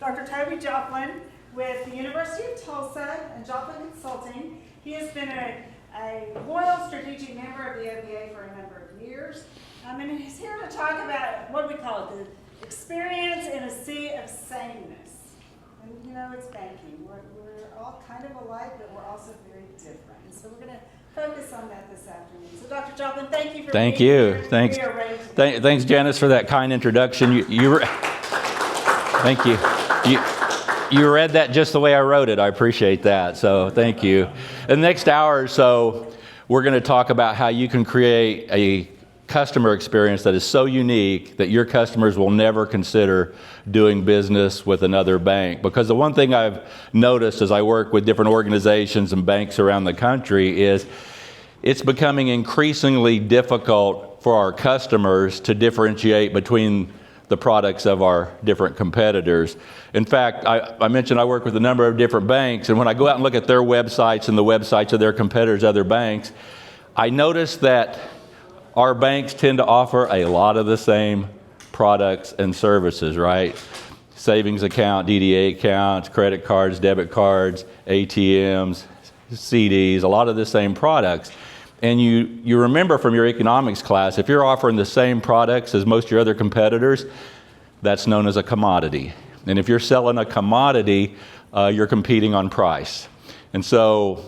Dr. Toby Joplin with the University of Tulsa and Joplin Consulting. He has been a loyal strategic member of the OBA for a number of years. And he's here to talk about what we call the experience in a sea of sameness. And you know, it's banking. We're all kind of alike, but we're also very different. And so we're going to focus on that this afternoon. So Dr. Joplin, thank you for being here. Thanks. Thanks, Janice, for that kind introduction. Thank you. You read that just the way I wrote it. I appreciate that. So thank you. In the next hour or so, we're going to talk about how you can create a customer experience that is so unique that your customers will never consider doing business with another bank. Because the one thing I've noticed as I work with different organizations and banks around the country is it's becoming increasingly difficult for our customers to differentiate between the products of our different competitors. In fact, I mentioned I work with a number of different banks, and when I go out and look at their websites and the websites of their competitors, other banks, I notice that our banks tend to offer a lot of the same products and services, right? Savings account, DDA accounts, credit cards, debit cards, ATMs, CDs, a lot of the same products. And you remember from your economics class, if you're offering the same products as most of your other competitors, that's known as a commodity. And if you're selling a commodity, you're competing on price. And so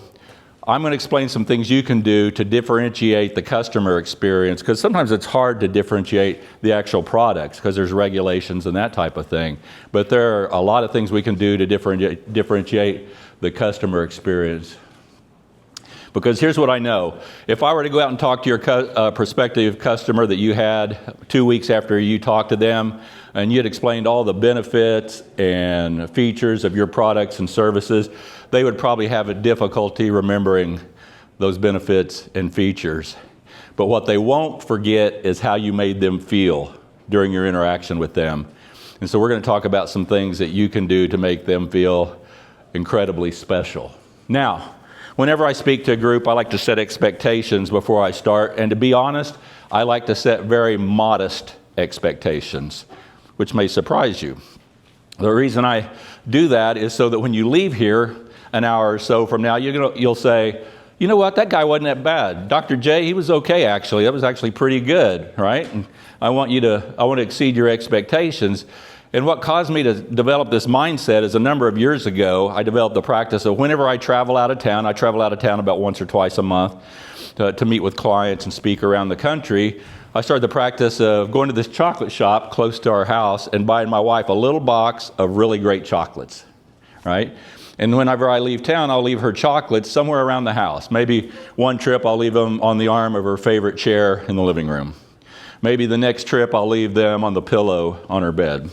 I'm going to explain some things you can do to differentiate the customer experience, because sometimes it's hard to differentiate the actual products because there's regulations and that type of thing. But there are a lot of things we can do to differentiate the customer experience. Because here's what I know. If I were to go out and talk to your prospective customer that you had 2 weeks after you talked to them, and you had explained all the benefits and features of your products and services, they would probably have a difficulty remembering those benefits and features. But what they won't forget is how you made them feel during your interaction with them. And so we're going to talk about some things that you can do to make them feel incredibly special. Now, whenever I speak to a group, I like to set expectations before I start. And to be honest, I like to set very modest expectations, which may surprise you. The reason I do that is so that when you leave here an hour or so from now, you'll say, you know what, that guy wasn't that bad. Dr. J, he was okay actually. That was actually pretty good, right? And I want to exceed your expectations. And what caused me to develop this mindset is a number of years ago, I developed the practice of whenever I travel out of town about once or twice a month to meet with clients and speak around the country. I started the practice of going to this chocolate shop close to our house and buying my wife a little box of really great chocolates, right? And whenever I leave town, I'll leave her chocolates somewhere around the house. Maybe one trip I'll leave them on the arm of her favorite chair in the living room. Maybe the next trip I'll leave them on the pillow on her bed.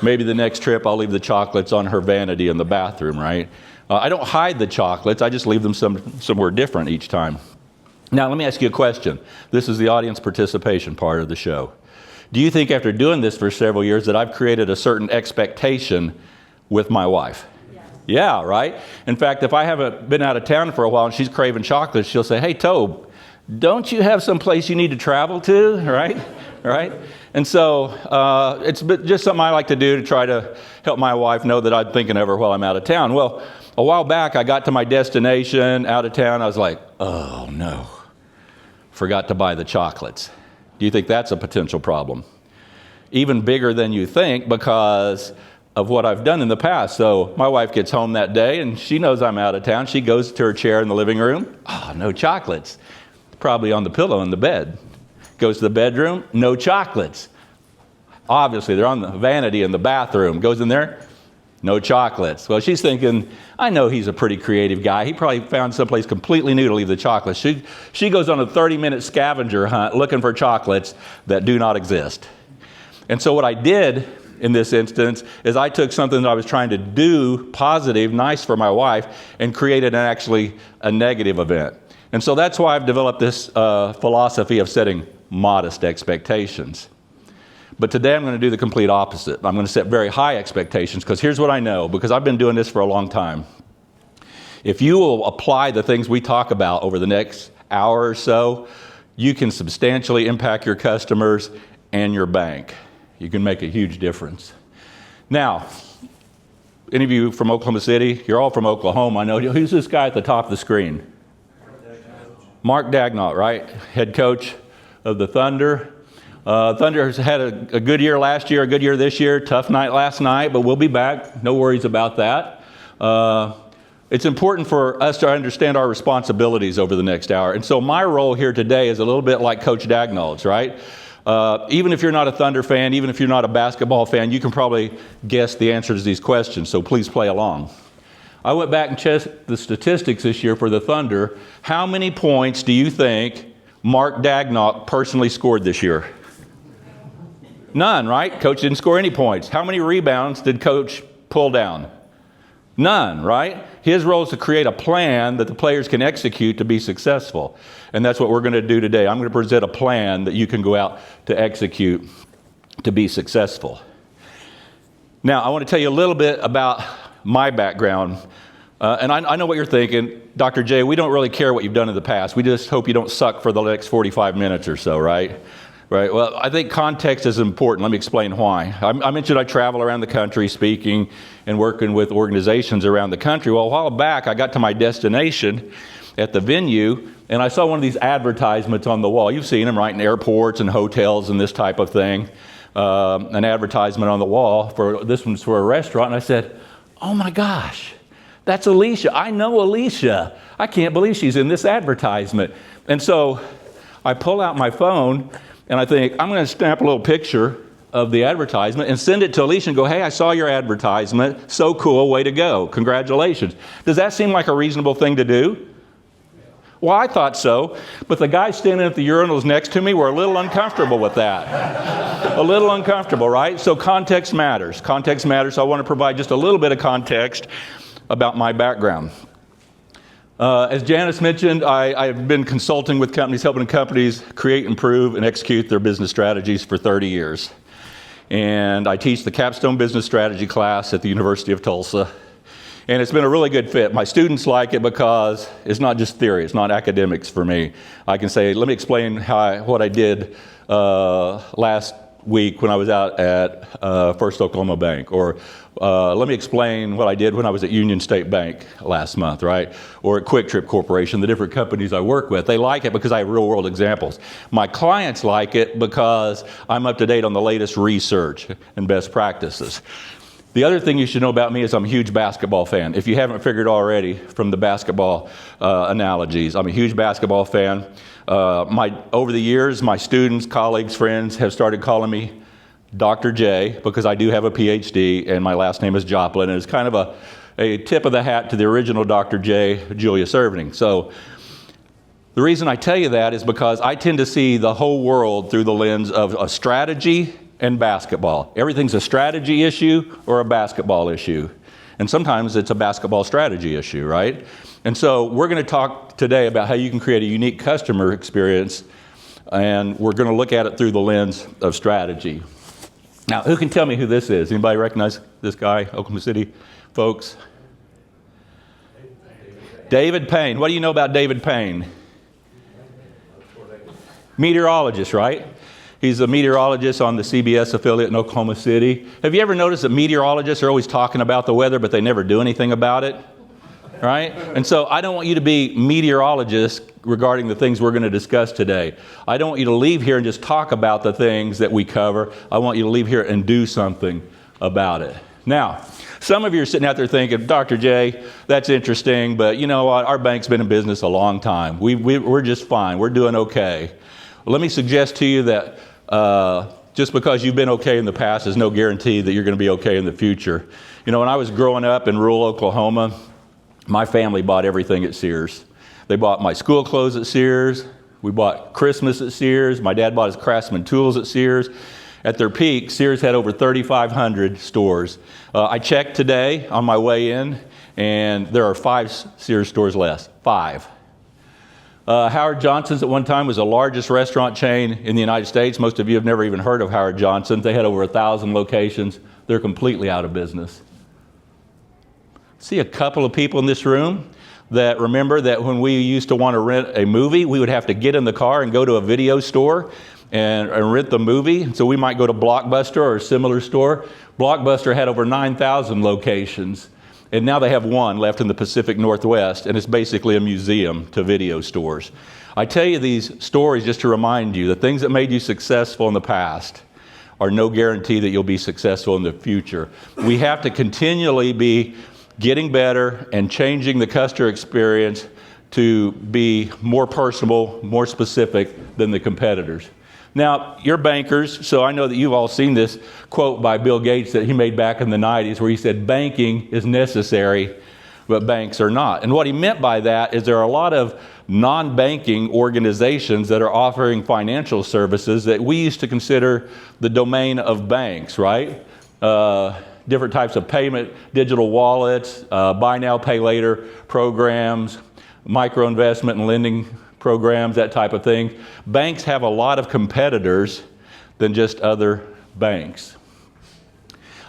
Maybe the next trip I'll leave the chocolates on her vanity in the bathroom, right? I don't hide the chocolates, I just leave them somewhere different each time. Now, let me ask you a question. This is the audience participation part of the show. Do you think after doing this for several years that I've created a certain expectation with my wife? Yeah, right? In fact, if I haven't been out of town for a while and she's craving chocolate, she'll say, hey, Tobe, don't you have some place you need to travel to, right? Right? And so it's just something I like to do to try to help my wife know that I'm thinking of her while I'm out of town. Well, a while back, I got to my destination out of town. I was like, oh, no, forgot to buy the chocolates. Do you think that's a potential problem? Even bigger than you think because of what I've done in the past. So my wife gets home that day, and she knows I'm out of town. She goes to her chair in the living room. Oh, no chocolates. Probably on the pillow in the bed. Goes to the bedroom, no chocolates. Obviously, they're on the vanity in the bathroom. Goes in there, no chocolates. Well, she's thinking, I know he's a pretty creative guy. He probably found someplace completely new to leave the chocolates. She goes on a 30-minute scavenger hunt looking for chocolates that do not exist. And so what I did in this instance is I took something that I was trying to do positive, nice for my wife, and created actually a negative event. And so that's why I've developed this philosophy of setting modest expectations. But today I'm going to do the complete opposite. I'm going to set very high expectations because here's what I know, because I've been doing this for a long time. If you will apply the things we talk about over the next hour or so, you can substantially impact your customers and your bank. You can make a huge difference. Now, Any of you from Oklahoma City? You're all from Oklahoma, I know. Who's this guy at the top of the screen? Mark Dagnall, right? Head coach of the Thunder. Thunder has had a good year last year, a good year this year. Tough night last night, but we'll be back. No worries about that. It's important for us to understand our responsibilities over the next hour. And so my role here today is a little bit like Coach Dagnall's, right? Even if you're not a Thunder fan, even if you're not a basketball fan, you can probably guess the answers to these questions, so please play along. I went back and checked the statistics this year for the Thunder. How many points do you think Mark Dagnall personally scored this year? None, right? Coach didn't score any points. How many rebounds did Coach pull down? None, right? His role is to create a plan that the players can execute to be successful. And that's what we're going to do today. I'm going to present a plan that you can go out to execute to be successful. Now, I want to tell you a little bit about my background. And I know what you're thinking. Dr. J, we don't really care what you've done in the past. We just hope you don't suck for the next 45 minutes or so, right? Right. Well, I think context is important. Let me explain why. I mentioned I travel around the country speaking and working with organizations around the country. Well, a while back, I got to my destination at the venue, and I saw one of these advertisements on the wall. You've seen them, right, in airports and hotels and this type of thing. An advertisement on the wall. This one's for a restaurant. And I said, oh, my gosh, that's Alicia. I know Alicia. I can't believe she's in this advertisement. And so I pull out my phone, and I think, I'm going to snap a little picture of the advertisement and send it to Alicia and go, hey, I saw your advertisement. So cool. Way to go. Congratulations. Does that seem like a reasonable thing to do? Well, I thought so. But the guys standing at the urinals next to me were a little uncomfortable with that. A little uncomfortable, right? So context matters. Context matters. So I want to provide just a little bit of context about my background. As Janice mentioned, I've been consulting with companies, helping companies create, improve, and execute their business strategies for 30 years. And I teach the Capstone Business Strategy class at the University of Tulsa. And it's been a really good fit. My students like it because it's not just theory, it's not academics for me. I can say, let me explain what I did last week when I was out at First Oklahoma Bank, or let me explain what I did when I was at Union State Bank last month, right? Or at Quick Trip Corporation, the different companies I work with. They like it because I have real world examples. My clients like it because I'm up to date on the latest research and best practices. The other thing you should know about me is I'm a huge basketball fan. If you haven't figured already from the basketball analogies, I'm a huge basketball fan. Over the years, my students, colleagues, friends have started calling me Dr. J because I do have a PhD and my last name is Joplin, and it's kind of a tip of the hat to the original Dr. J, Julius Erving. So the reason I tell you that is because I tend to see the whole world through the lens of a strategy and basketball. Everything's a strategy issue or a basketball issue. And sometimes it's a basketball strategy issue, right? And so we're going to talk today about how you can create a unique customer experience, and we're going to look at it through the lens of strategy. Now, who can tell me who this is? Anybody recognize this guy, Oklahoma City folks? David Payne. What do you know about David Payne? Meteorologist, right? He's a meteorologist on the CBS affiliate in Oklahoma City. Have you ever noticed that meteorologists are always talking about the weather, but they never do anything about it? Right? And so I don't want you to be meteorologists regarding the things we're going to discuss today. I don't want you to leave here and just talk about the things that we cover. I want you to leave here and do something about it. Now, some of you are sitting out there thinking, Dr. J, that's interesting, but you know what? Our bank's been in business a long time. We're just fine. We're doing okay. Well, let me suggest to you that just because you've been okay in the past is no guarantee that you're going to be okay in the future. You know, when I was growing up in rural Oklahoma, my family bought everything at Sears. They bought my school clothes at Sears. We bought Christmas at Sears. My dad bought his Craftsman tools at Sears. At their peak, Sears had over 3,500 stores. I checked today on my way in, and there are 5 Sears stores less. 5. Howard Johnson's at one time was the largest restaurant chain in the United States. Most of you have never even heard of Howard Johnson. They had over 1,000 locations. They're completely out of business. See a couple of people in this room that remember that when we used to want to rent a movie, we would have to get in the car and go to a video store and rent the movie. So we might go to Blockbuster or a similar store. Blockbuster had over 9,000 locations, and now they have one left in the Pacific Northwest, and it's basically a museum to video stores. I tell you these stories just to remind you the things that made you successful in the past are no guarantee that you'll be successful in the future. We have to continually be getting better and changing the customer experience to be more personable, more specific than the competitors. Now, you're bankers, so I know that you've all seen this quote by Bill Gates that he made back in the 90s where he said, banking is necessary, but banks are not. And what he meant by that is there are a lot of non-banking organizations that are offering financial services that we used to consider the domain of banks, right? Different types of payment, digital wallets, buy now, pay later programs, micro investment and lending programs, that type of thing. Banks have a lot of competitors than just other banks.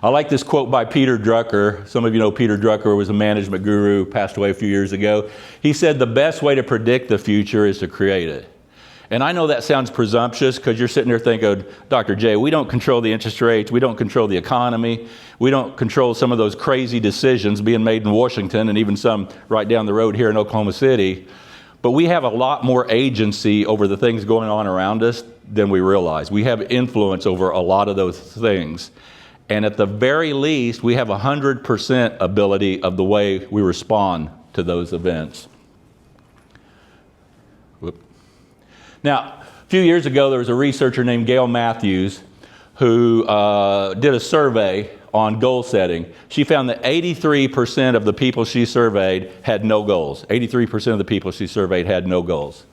I like this quote by Peter Drucker. Some of you know Peter Drucker was a management guru, passed away a few years ago. He said the best way to predict the future is to create it. And I know that sounds presumptuous because you're sitting there thinking, Dr. J, we don't control the interest rates, we don't control the economy, we don't control some of those crazy decisions being made in Washington and even some right down the road here in Oklahoma City. But we have a lot more agency over the things going on around us than we realize. We have influence over a lot of those things. And at the very least, we have 100% ability of the way we respond to those events. Whoop. Now, a few years ago, there was a researcher named Gail Matthews who did a survey on goal setting. She found that 83% of the people she surveyed had no goals. 83% of the people she surveyed had no goals.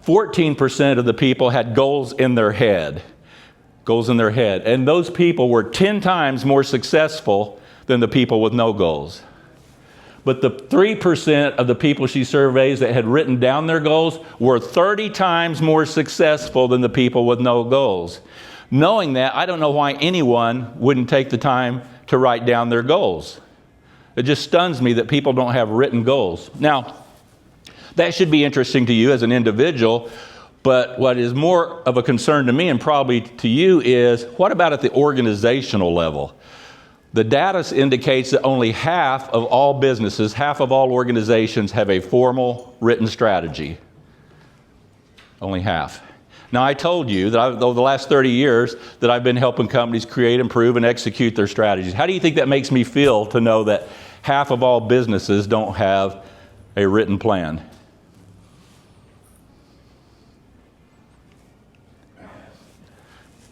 14% of the people had goals in their head. Goals in their head. And those people were 10 times more successful than the people with no goals. But the 3% of the people she surveys that had written down their goals were 30 times more successful than the people with no goals. Knowing that, I don't know why anyone wouldn't take the time to write down their goals. It just stuns me that people don't have written goals. Now, that should be interesting to you as an individual, but what is more of a concern to me and probably to you is, what about at the organizational level? The data indicates that only half of all businesses, half of all organizations have a formal written strategy. Only half. Now, I told you that over the last 30 years that I've been helping companies create, improve, and execute their strategies. How do you think that makes me feel to know that half of all businesses don't have a written plan?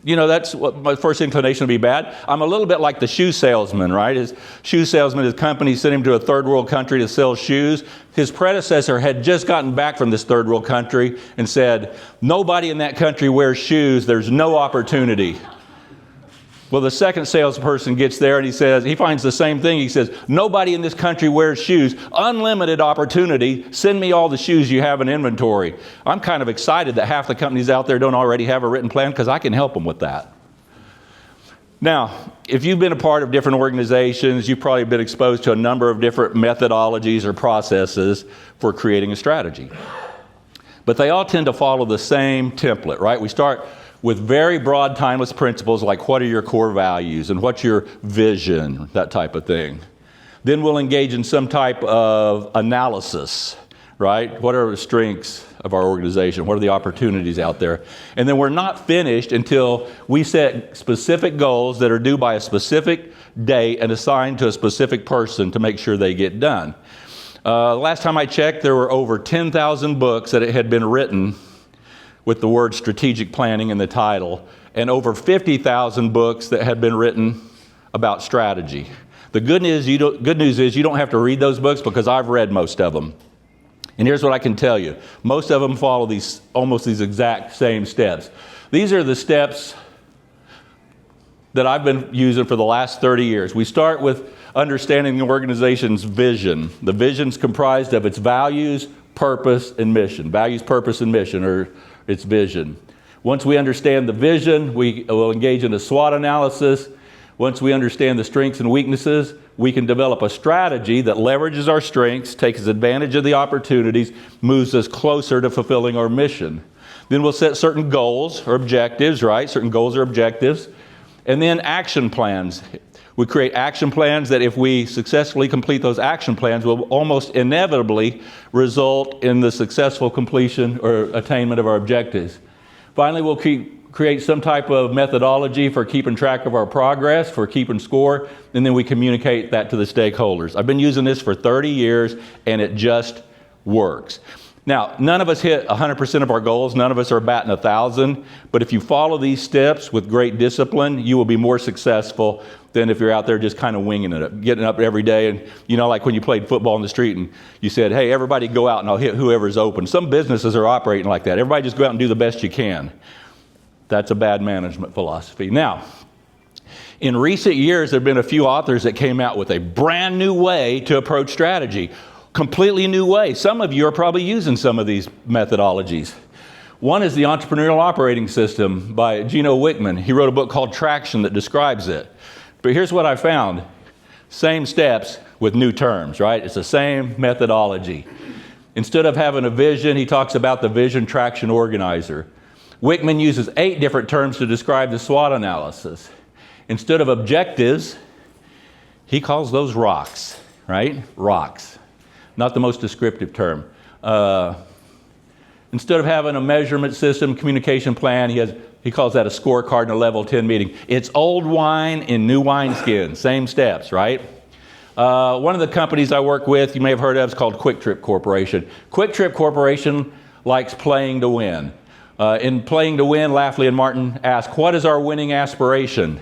You know, that's what my first inclination would be bad. I'm a little bit like the shoe salesman, right? His shoe salesman, his company sent him to a third world country to sell shoes. His predecessor had just gotten back from this third world country and said, nobody in that country wears shoes, there's no opportunity. Well, the second salesperson gets there and he finds the same thing. He says, nobody in this country wears shoes. Unlimited opportunity. Send me all the shoes you have in inventory. I'm kind of excited that half the companies out there don't already have a written plan because I can help them with that. Now, if you've been a part of different organizations, you've probably been exposed to a number of different methodologies or processes for creating a strategy. But they all tend to follow the same template, right? We start with very broad, timeless principles like what are your core values and what's your vision, that type of thing. Then we'll engage in some type of analysis, right? What are the strengths of our organization? What are the opportunities out there? And then we're not finished until we set specific goals that are due by a specific date and assigned to a specific person to make sure they get done. Last time I checked, there were over 10,000 books that had been written with the word strategic planning in the title, and over 50,000 books that had been written about strategy. The good news is you don't have to read those books because I've read most of them. And here's what I can tell you. Most of them follow almost these exact same steps. These are the steps that I've been using for the last 30 years. We start with understanding the organization's vision. The vision's comprised of its values, purpose, and mission. Values, purpose, and mission are its vision. Once we understand the vision, we will engage in a SWOT analysis. Once we understand the strengths and weaknesses, we can develop a strategy that leverages our strengths, takes advantage of the opportunities, moves us closer to fulfilling our mission. Then we'll set certain goals or objectives, right? Certain goals or objectives. And then action plans. We create action plans that if we successfully complete those action plans will almost inevitably result in the successful completion or attainment of our objectives. Finally, we'll create some type of methodology for keeping track of our progress, for keeping score, and then we communicate that to the stakeholders. I've been using this for 30 years, and it just works. Now, none of us hit 100% of our goals. None of us are batting 1,000. But if you follow these steps with great discipline, you will be more successful than if you're out there just kind of winging it, getting up every day. And, you know, like when you played football in the street and you said, hey, everybody go out and I'll hit whoever's open. Some businesses are operating like that. Everybody just go out and do the best you can. That's a bad management philosophy. Now, in recent years, there have been a few authors that came out with a brand new way to approach strategy. Completely new way. Some of you are probably using some of these methodologies. One is the Entrepreneurial Operating System by Gino Wickman. He wrote a book called Traction that describes it. But here's what I found. Same steps with new terms, right? It's the same methodology. Instead of having a vision, he talks about the Vision Traction Organizer. Wickman uses 8 different terms to describe the SWOT analysis. Instead of objectives, he calls those rocks, right? Rocks. Not the most descriptive term. Instead of having a measurement system, communication plan, he calls that a scorecard in a level 10 meeting. It's old wine in new wineskin. Same steps, right? One of the companies I work with, you may have heard of, is called Quick Trip Corporation. Quick Trip Corporation likes playing to win. In Playing to Win, Lafley and Martin ask, what is our winning aspiration?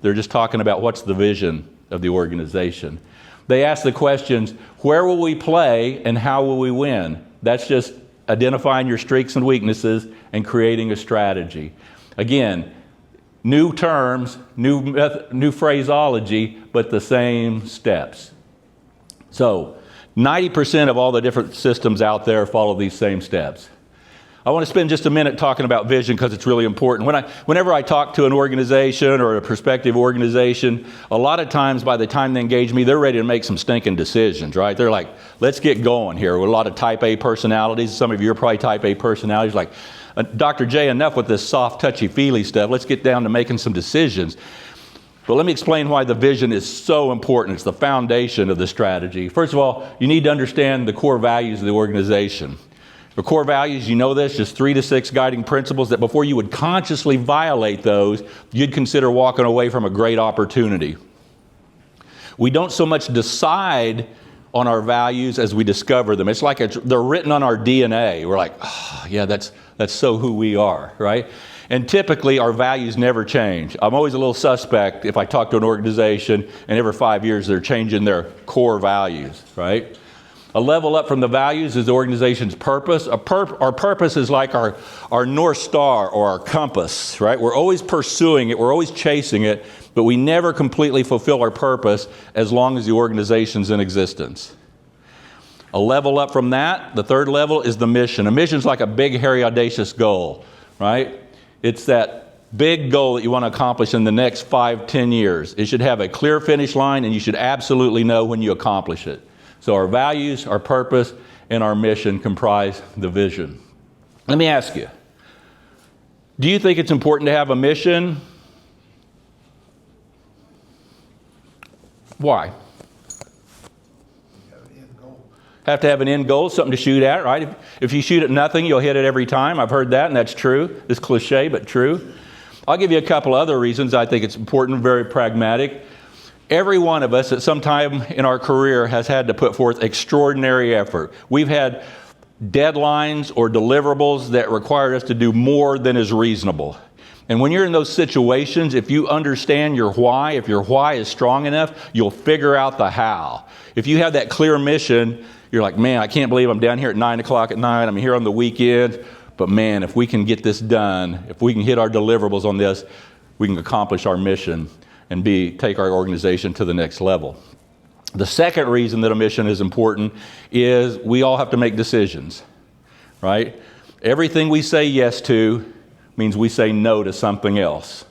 They're just talking about what's the vision of the organization. They ask the questions, where will we play and how will we win? That's just identifying your strengths and weaknesses and creating a strategy. Again, new terms, new phraseology, but the same steps. So 90% of all the different systems out there follow these same steps. I want to spend just a minute talking about vision because it's really important. Whenever I talk to an organization or a prospective organization, a lot of times by the time they engage me, they're ready to make some stinking decisions, right? They're like, let's get going here. With a lot of type A personalities. Some of you are probably type A personalities. Like, Dr. J, enough with this soft, touchy-feely stuff. Let's get down to making some decisions. But let me explain why the vision is so important. It's the foundation of the strategy. First of all, you need to understand the core values of the organization. The core values, you know this, just 3 to 6 guiding principles that before you would consciously violate those, you'd consider walking away from a great opportunity. We don't so much decide on our values as we discover them. It's like they're written on our DNA. We're like, oh, yeah, that's so who we are, right? And typically our values never change. I'm always a little suspect if I talk to an organization and every 5 years they're changing their core values, right? A level up from the values is the organization's purpose. Our purpose is like our North Star or our compass, right? We're always pursuing it, we're always chasing it, but we never completely fulfill our purpose as long as the organization's in existence. A level up from that, the third level, is the mission. A mission is like a big, hairy, audacious goal, right? It's that big goal that you want to accomplish in the next 5, 10 years. It should have a clear finish line, and you should absolutely know when you accomplish it. So our values, our purpose, and our mission comprise the vision. Let me ask you, do you think it's important to have a mission? Why? Have to have an end goal, something to shoot at, right? If you shoot at nothing, you'll hit it every time. I've heard that, and that's true. It's cliche, but true. I'll give you a couple other reasons I think it's important, very pragmatic. Every one of us at some time in our career has had to put forth extraordinary effort. We've had deadlines or deliverables that required us to do more than is reasonable. And when you're in those situations, if you understand your why, if your why is strong enough, you'll figure out the how. If you have that clear mission, you're like, man, I can't believe I'm down here at 9 o'clock at night. I'm here on the weekend. But man, if we can get this done, if we can hit our deliverables on this, we can accomplish our mission and take our organization to the next level. The second reason that a mission is important is we all have to make decisions, right? Everything we say yes to means we say no to something else,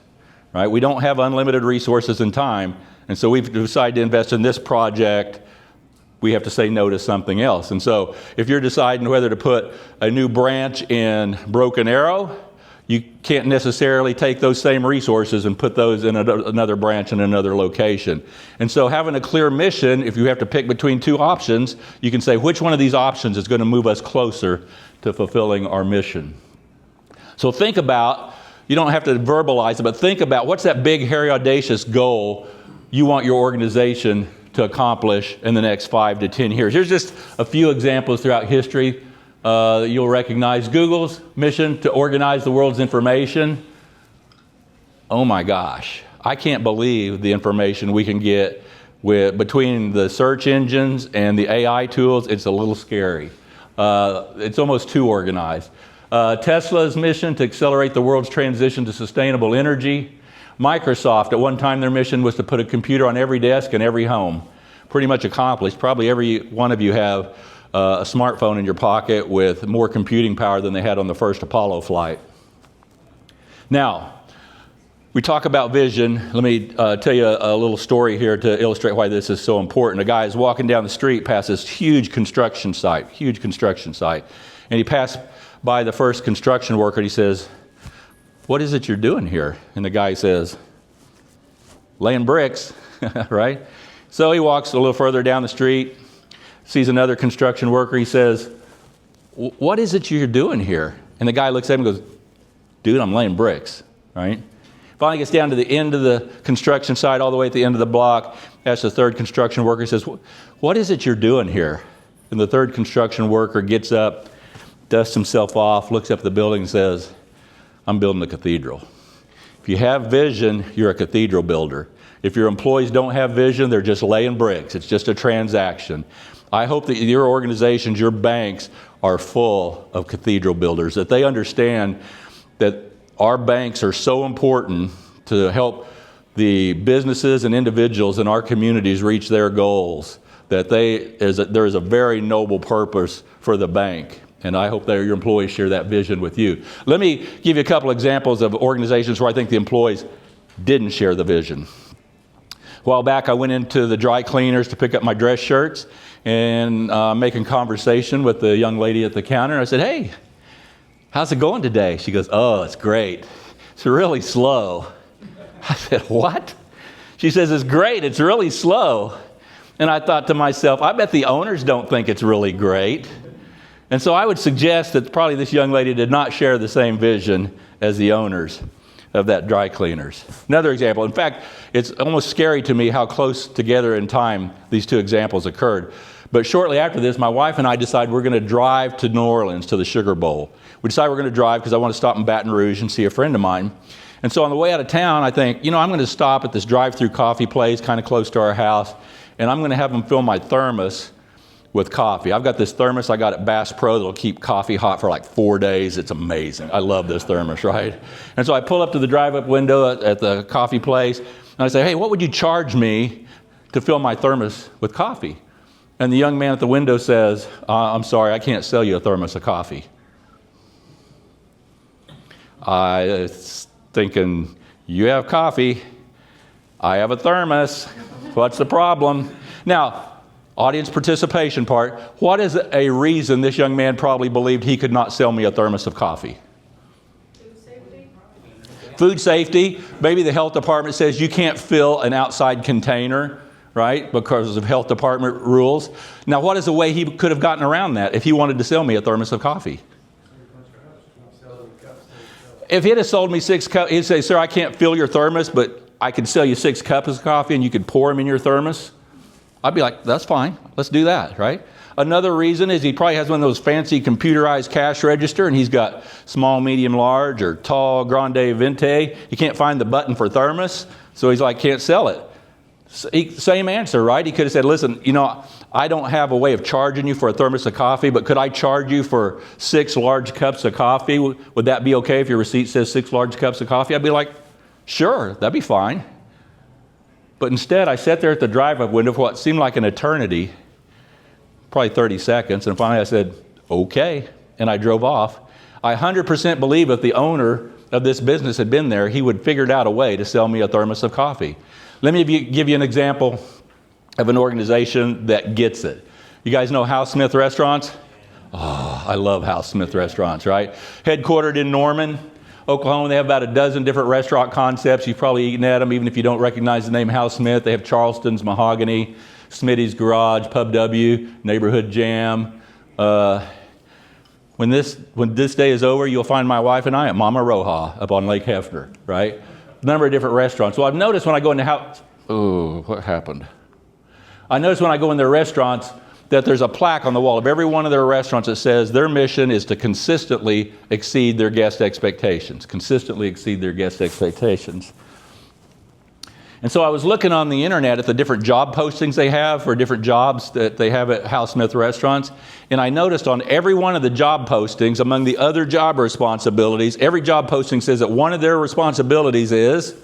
right? We don't have unlimited resources and time, and so we've decided to invest in this project we have to say no to something else. And so if you're deciding whether to put a new branch in Broken Arrow, you can't necessarily take those same resources and put those in another branch in another location. And so having a clear mission, if you have to pick between two options, you can say which one of these options is going to move us closer to fulfilling our mission. So think about, you don't have to verbalize it, but think about what's that big, hairy, audacious goal you want your organization to accomplish in the next 5 to 10 years. Here's just a few examples throughout history. You'll recognize Google's mission to organize the world's information. Oh my gosh, I can't believe the information we can get between the search engines and the AI tools. It's a little scary. It's almost too organized. Tesla's mission to accelerate the world's transition to sustainable energy. Microsoft, at one time their mission was to put a computer on every desk in every home. Pretty much accomplished. Probably every one of you have a smartphone in your pocket with more computing power than they had on the first Apollo flight. Now, we talk about vision. Let me tell you a little story here to illustrate why this is so important. A guy is walking down the street past this huge construction site, and he passed by the first construction worker and he says, "What is it you're doing here?" And the guy says, "Laying bricks," right? So he walks a little further down the street, sees another construction worker. He says, "What is it you're doing here?" And the guy looks at him and goes, "Dude, I'm laying bricks," right? Finally gets down to the end of the construction site, all the way at the end of the block, asks the third construction worker, says, "What is it you're doing here?" And the third construction worker gets up, dusts himself off, looks up at the building and says, "I'm building a cathedral." If you have vision, you're a cathedral builder. If your employees don't have vision, they're just laying bricks. It's just a transaction. I hope that your organizations, your banks, are full of cathedral builders, that they understand that our banks are so important to help the businesses and individuals in our communities reach their goals, that there is a very noble purpose for the bank. And I hope that your employees share that vision with you. Let me give you a couple examples of organizations where I think the employees didn't share the vision. A while back, I went into the dry cleaners to pick up my dress shirts and making conversation with the young lady at the counter. I said, "Hey, how's it going today?" She goes, "Oh, it's great. It's really slow." I said, "What?" She says, "It's great. It's really slow." And I thought to myself, I bet the owners don't think it's really great. And so I would suggest that probably this young lady did not share the same vision as the owners of that dry cleaners. Another example. In fact, it's almost scary to me how close together in time these two examples occurred. But shortly after this, my wife and I decided we're going to drive to New Orleans to the Sugar Bowl. We decided we're going to drive because I want to stop in Baton Rouge and see a friend of mine. And so on the way out of town, I think, I'm going to stop at this drive-through coffee place kind of close to our house, and I'm going to have them fill my thermos with coffee. I've got this thermos I got at Bass Pro that'll keep coffee hot for like 4 days. It's amazing. I love this thermos, right? And so I pull up to the drive-up window at the coffee place, and I say, "Hey, what would you charge me to fill my thermos with coffee?" And the young man at the window says, "I'm sorry, I can't sell you a thermos of coffee." I was thinking, you have coffee, I have a thermos. What's the problem? Now, audience participation part. What is a reason this young man probably believed he could not sell me a thermos of coffee? Food safety. Food safety. Maybe the health department says you can't fill an outside container, right? Because of health department rules. Now, what is a way he could have gotten around that if he wanted to sell me a thermos of coffee? If he'd have sold me 6 cups, he'd say, "Sir, I can't fill your thermos, but I could sell you 6 cups of coffee and you could pour them in your thermos." I'd be like, "That's fine. Let's do that," right? Another reason is he probably has one of those fancy computerized cash register and he's got small, medium, large, or tall, grande, venti. He can't find the button for thermos, so he's like, can't sell it. Same answer, right? He could have said, "Listen, I don't have a way of charging you for a thermos of coffee, but could I charge you for 6 large cups of coffee? Would that be okay if your receipt says 6 large cups of coffee?" I'd be like, "Sure, that'd be fine." But instead, I sat there at the drive-up window for what seemed like an eternity, probably 30 seconds, and finally I said, "Okay," and I drove off. I 100% believe if the owner of this business had been there, he would have figured out a way to sell me a thermos of coffee. Let me give you an example of an organization that gets it. You guys know House Smith Restaurants? Oh, I love House Smith Restaurants, right? Headquartered in Norman, Oklahoma. They have about a dozen different restaurant concepts. You've probably eaten at them, even if you don't recognize the name House Smith. They have Charleston's, Mahogany, Smitty's Garage, Pub W, Neighborhood Jam. When this day is over, you'll find my wife and I at Mama Roja up on Lake Hefner, right? A number of different restaurants. Well, I've noticed when I go into what happened? I noticed when I go in their restaurants that there's a plaque on the wall of every one of their restaurants that says their mission is to consistently exceed their guest expectations. Consistently exceed their guest expectations. And so I was looking on the internet at the different job postings they have for different jobs that they have at House Smith Restaurants. And I noticed on every one of the job postings, among the other job responsibilities, every job posting says that one of their responsibilities is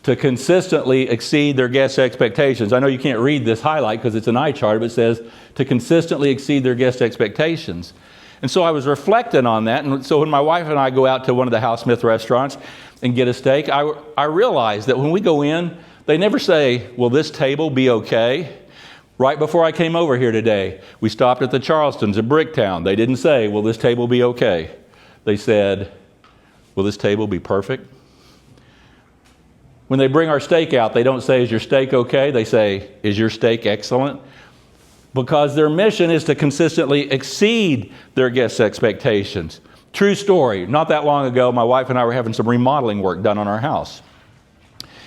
to consistently exceed their guest expectations. I know you can't read this highlight because it's an eye chart, but it says to consistently exceed their guest expectations. And so I was reflecting on that. And so when my wife and I go out to one of the House Smith restaurants and get a steak, I realized that when we go in, they never say, will this table be okay? Right before I came over here today, we stopped at the Charleston's in Bricktown. They didn't say, will this table be okay? They said, will this table be perfect? When they bring our steak out, they don't say, is your steak okay? They say, is your steak excellent? Because their mission is to consistently exceed their guests' expectations. True story. Not that long ago, my wife and I were having some remodeling work done on our house.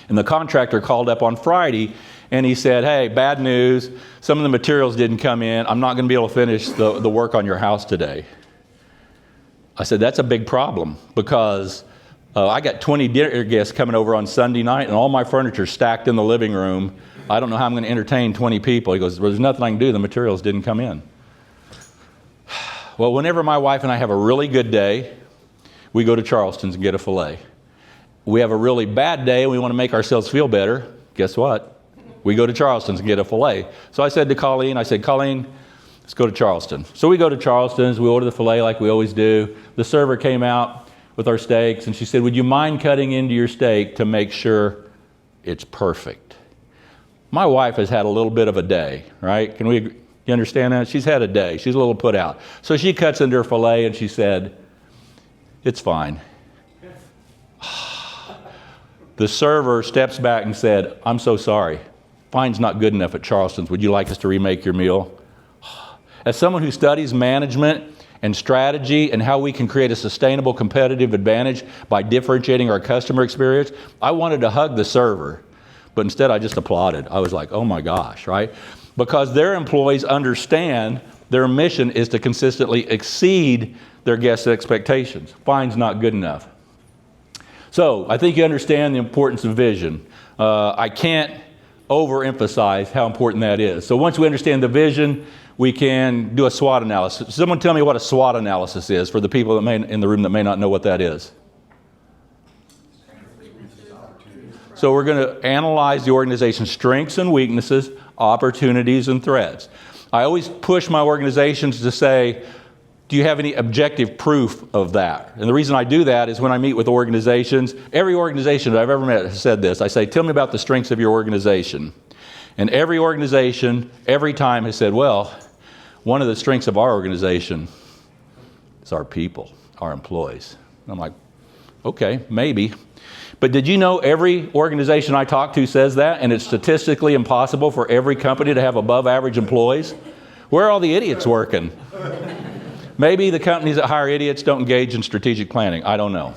And the contractor called up on Friday and he said, hey, bad news. Some of the materials didn't come in. I'm not going to be able to finish the work on your house today. I said, that's a big problem because I got 20 dinner guests coming over on Sunday night and all my furniture stacked in the living room. I don't know how I'm going to entertain 20 people. He goes, well, there's nothing I can do. The materials didn't come in. Well, whenever my wife and I have a really good day, we go to Charleston's and get a filet. We have a really bad day and we want to make ourselves feel better. Guess what? We go to Charleston's and get a filet. So I said to Colleen, let's go to Charleston. So we go to Charleston's, we order the filet like we always do. The server came out with our steaks and she said, would you mind cutting into your steak to make sure it's perfect? My wife has had a little bit of a day, right? You understand that? She's had a day. She's a little put out. So she cuts into her filet and she said, it's fine. The server steps back and said, I'm so sorry. Fine's not good enough at Charleston's. Would you like us to remake your meal? As someone who studies management and strategy and how we can create a sustainable competitive advantage by differentiating our customer experience, I wanted to hug the server, but instead I just applauded. I was like, oh my gosh, right? Because their employees understand their mission is to consistently exceed their guests' expectations. Fine's not good enough. So I think you understand the importance of vision. I can't overemphasize how important that is. So once we understand the vision, we can do a SWOT analysis. Someone tell me what a SWOT analysis is for the people in the room that may not know what that is. So we're going to analyze the organization's strengths and weaknesses, opportunities and threats. I always push my organizations to say, do you have any objective proof of that? And the reason I do that is when I meet with organizations, every organization that I've ever met has said this. I say, tell me about the strengths of your organization. And every organization, every time has said, well, one of the strengths of our organization is our people, our employees. And I'm like, okay, maybe. But did you know every organization I talk to says that, and it's statistically impossible for every company to have above average employees? Where are all the idiots working? Maybe the companies that hire idiots don't engage in strategic planning. I don't know,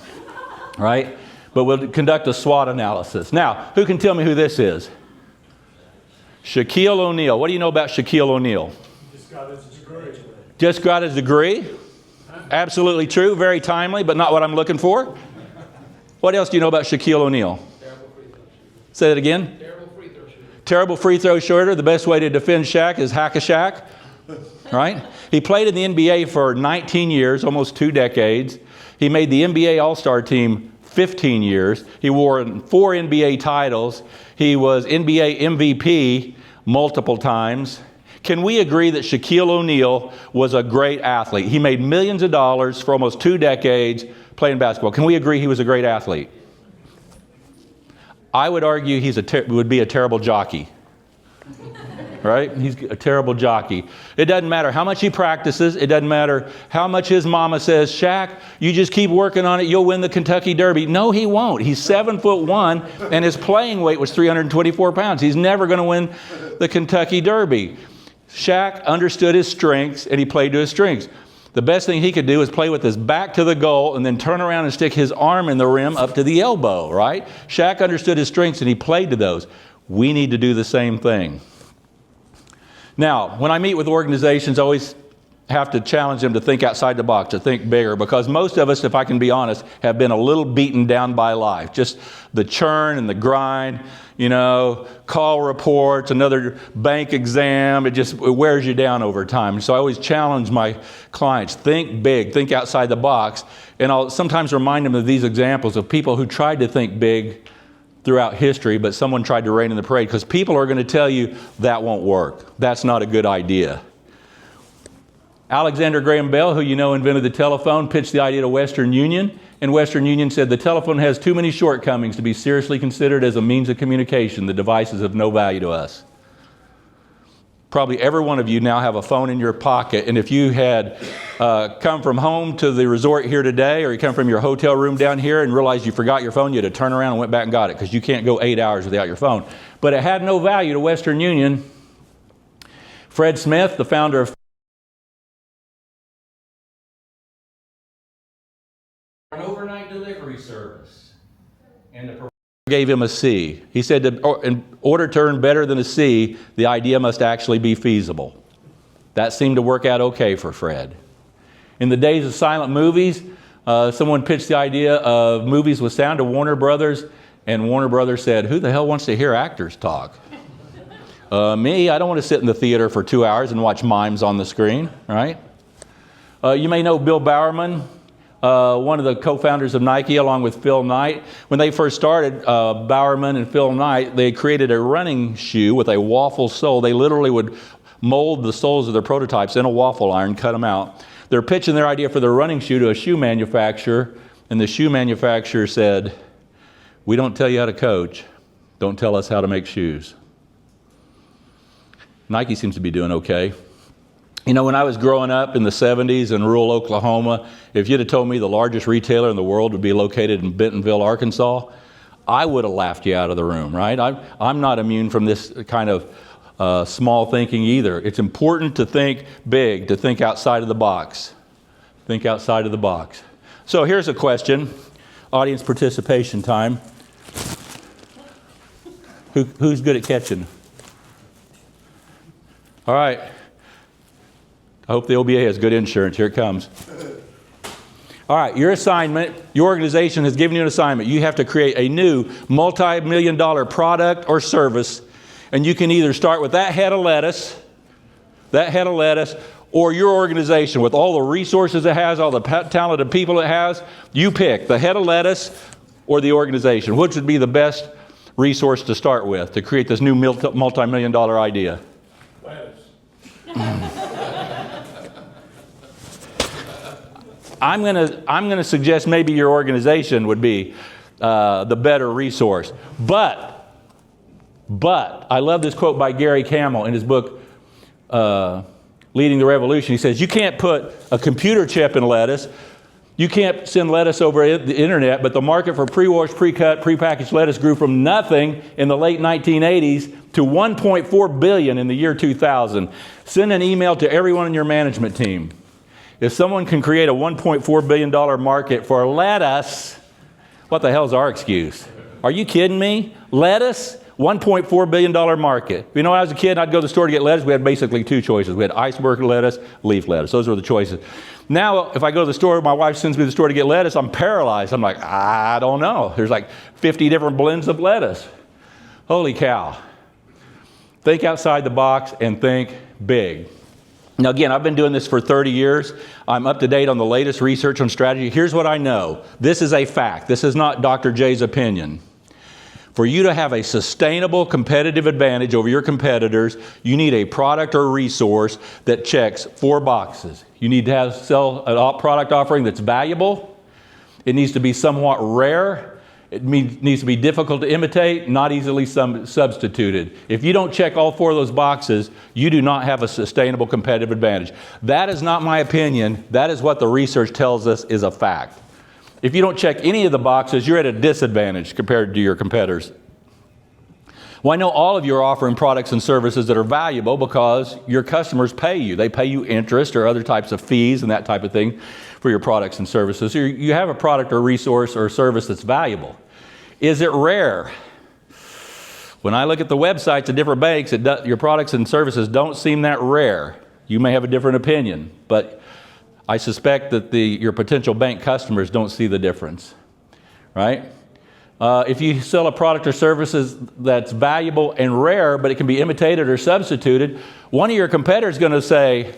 right? But we'll conduct a SWOT analysis. Now, who can tell me who this is? Shaquille O'Neal. What do you know about Shaquille O'Neal? Just got his degree. Just got his degree? Absolutely true. Very timely, but not what I'm looking for. What else do you know about Shaquille O'Neal? Terrible free throw shooter. Say that again. Terrible free throw shooter. Terrible free throw shooter. The best way to defend Shaq is hack a Shaq. Right? He played in the NBA for 19 years, almost 2 decades. He made the NBA All-Star team 15 years. He won 4 NBA titles. He was NBA MVP multiple times. Can we agree that Shaquille O'Neal was a great athlete? He made millions of dollars for almost 2 decades playing basketball. Can we agree he was a great athlete? I would argue he would be a terrible jockey. right? He's a terrible jockey. It doesn't matter how much he practices. It doesn't matter how much his mama says, Shaq, you just keep working on it. You'll win the Kentucky Derby. No, he won't. He's 7'1", and his playing weight was 324 pounds. He's never going to win the Kentucky Derby. Shaq understood his strengths, and he played to his strengths. The best thing he could do is play with his back to the goal and then turn around and stick his arm in the rim up to the elbow, right? Shaq understood his strengths and he played to those. We need to do the same thing. Now, when I meet with organizations, I always have to challenge them to think outside the box, to think bigger, because most of us, if I can be honest, have been a little beaten down by life. Just the churn and the grind, call reports, another bank exam, it wears you down over time. So I always challenge my clients, think big, think outside the box, and I'll sometimes remind them of these examples of people who tried to think big throughout history, but someone tried to rain in the parade, because people are going to tell you that won't work. That's not a good idea. Alexander Graham Bell, who invented the telephone, pitched the idea to Western Union, and Western Union said the telephone has too many shortcomings to be seriously considered as a means of communication. The device is of no value to us. Probably every one of you now have a phone in your pocket, and if you had come from home to the resort here today, or you come from your hotel room down here and realized you forgot your phone, you'd have turned around and went back and got it, because you can't go 8 hours without your phone. But it had no value to Western Union. Fred Smith, the founder of an overnight delivery service, and the provider gave him a C. He said, in order to earn better than a C, the idea must actually be feasible. That seemed to work out okay for Fred. In the days of silent movies, someone pitched the idea of movies with sound to Warner Brothers, and Warner Brothers said, who the hell wants to hear actors talk? Me, I don't want to sit in the theater for 2 hours and watch mimes on the screen, right? You may know Bill Bowerman, one of the co-founders of Nike, along with Phil Knight. When they first started, Bowerman and Phil Knight, they created a running shoe with a waffle sole. They literally would mold the soles of their prototypes in a waffle iron, cut them out. They're pitching their idea for their running shoe to a shoe manufacturer, and the shoe manufacturer said, we don't tell you how to coach, don't tell us how to make shoes. Nike seems to be doing okay. When I was growing up in the 70s in rural Oklahoma, if you'd have told me the largest retailer in the world would be located in Bentonville, Arkansas, I would have laughed you out of the room, right? I'm not immune from this kind of small thinking either. It's important to think big, to think outside of the box. Think outside of the box. So here's a question, audience participation time. Who's good at catching? All right. I hope the OBA has good insurance. Here it comes. All right, your assignment, your organization has given you an assignment. You have to create a new multi-million-dollar product or service, and you can either start with that head of lettuce, or your organization with all the resources it has, all the talented people it has. You pick the head of lettuce or the organization. Which would be the best resource to start with to create this new multi-million-dollar idea? Lettuce. I'm going to suggest maybe your organization would be the better resource. But I love this quote by Gary Camel in his book, Leading the Revolution. He says, you can't put a computer chip in lettuce. You can't send lettuce over the internet, but the market for pre-washed, pre-cut, pre-packaged lettuce grew from nothing in the late 1980s to 1.4 billion in the year 2000. Send an email to everyone in your management team. If someone can create a $1.4 billion market for lettuce, what the hell's our excuse? Are you kidding me? Lettuce, $1.4 billion market. When I was a kid, I'd go to the store to get lettuce. We had basically two choices. We had iceberg lettuce, leaf lettuce. Those were the choices. Now, if I go to the store, my wife sends me to the store to get lettuce, I'm paralyzed. I'm like, I don't know. There's like 50 different blends of lettuce. Holy cow. Think outside the box and think big. Now, again, I've been doing this for 30 years. I'm up to date on the latest research on strategy. Here's what I know. This is a fact. This is not Dr. J's opinion. For you to have a sustainable competitive advantage over your competitors, you need a product or resource that checks 4 boxes. You need to sell a product offering that's valuable. It needs to be somewhat rare, It needs to be difficult to imitate, not easily substituted. If you don't check all 4 of those boxes, you do not have a sustainable competitive advantage. That is not my opinion. That is what the research tells us is a fact. If you don't check any of the boxes, you're at a disadvantage compared to your competitors. Well, I know all of you are offering products and services that are valuable because your customers pay you. They pay you interest or other types of fees and that type of thing for your products and services. You have a product or resource or service that's valuable. Is it rare? When I look at the websites of different banks, your products and services don't seem that rare. You may have a different opinion, but I suspect that your potential bank customers don't see the difference, right? If you sell a product or services that's valuable and rare, but it can be imitated or substituted, one of your competitors is going to say,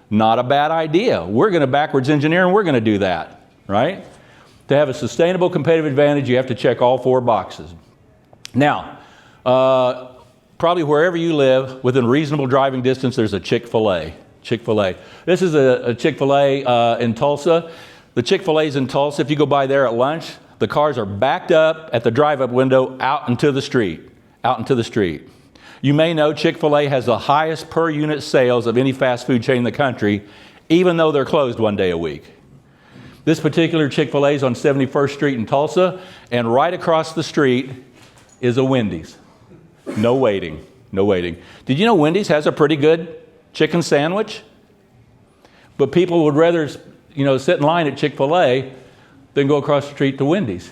not a bad idea. We're going to backwards engineer and we're going to do that, right? To have a sustainable competitive advantage, you have to check all 4 boxes. Now, probably wherever you live, within reasonable driving distance, there's a Chick-fil-A. Chick-fil-A. This is a Chick-fil-A in Tulsa. The Chick-fil-A's in Tulsa, if you go by there at lunch, the cars are backed up at the drive-up window out into the street. You may know Chick-fil-A has the highest per unit sales of any fast food chain in the country, even though they're closed 1 day a week. This particular Chick-fil-A is on 71st Street in Tulsa, and right across the street is a Wendy's. No waiting. Did you know Wendy's has a pretty good chicken sandwich? But people would rather, sit in line at Chick-fil-A than go across the street to Wendy's.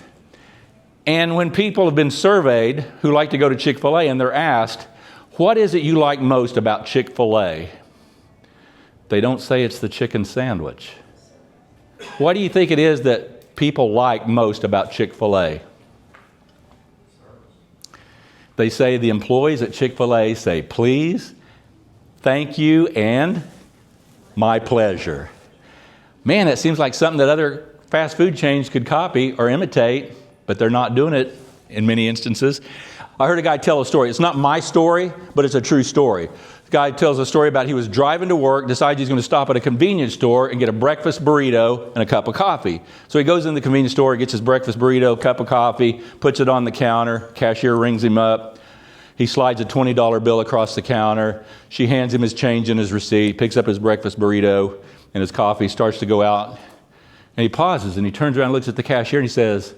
And when people have been surveyed who like to go to Chick-fil-A and they're asked, what is it you like most about Chick-fil-A? They don't say it's the chicken sandwich. What do you think it is that people like most about Chick-fil-A? They say the employees at Chick-fil-A say, please, thank you, and my pleasure. Man, that seems like something that other fast food chains could copy or imitate, but they're not doing it in many instances. I heard a guy tell a story. It's not my story, but it's a true story. The guy tells a story about he was driving to work, decides he's going to stop at a convenience store and get a breakfast burrito and a cup of coffee. So he goes in the convenience store, gets his breakfast burrito, cup of coffee, puts it on the counter. Cashier rings him up. He slides a $20 bill across the counter. She hands him his change and his receipt, picks up his breakfast burrito and his coffee, starts to go out. And he pauses and he turns around and looks at the cashier and he says,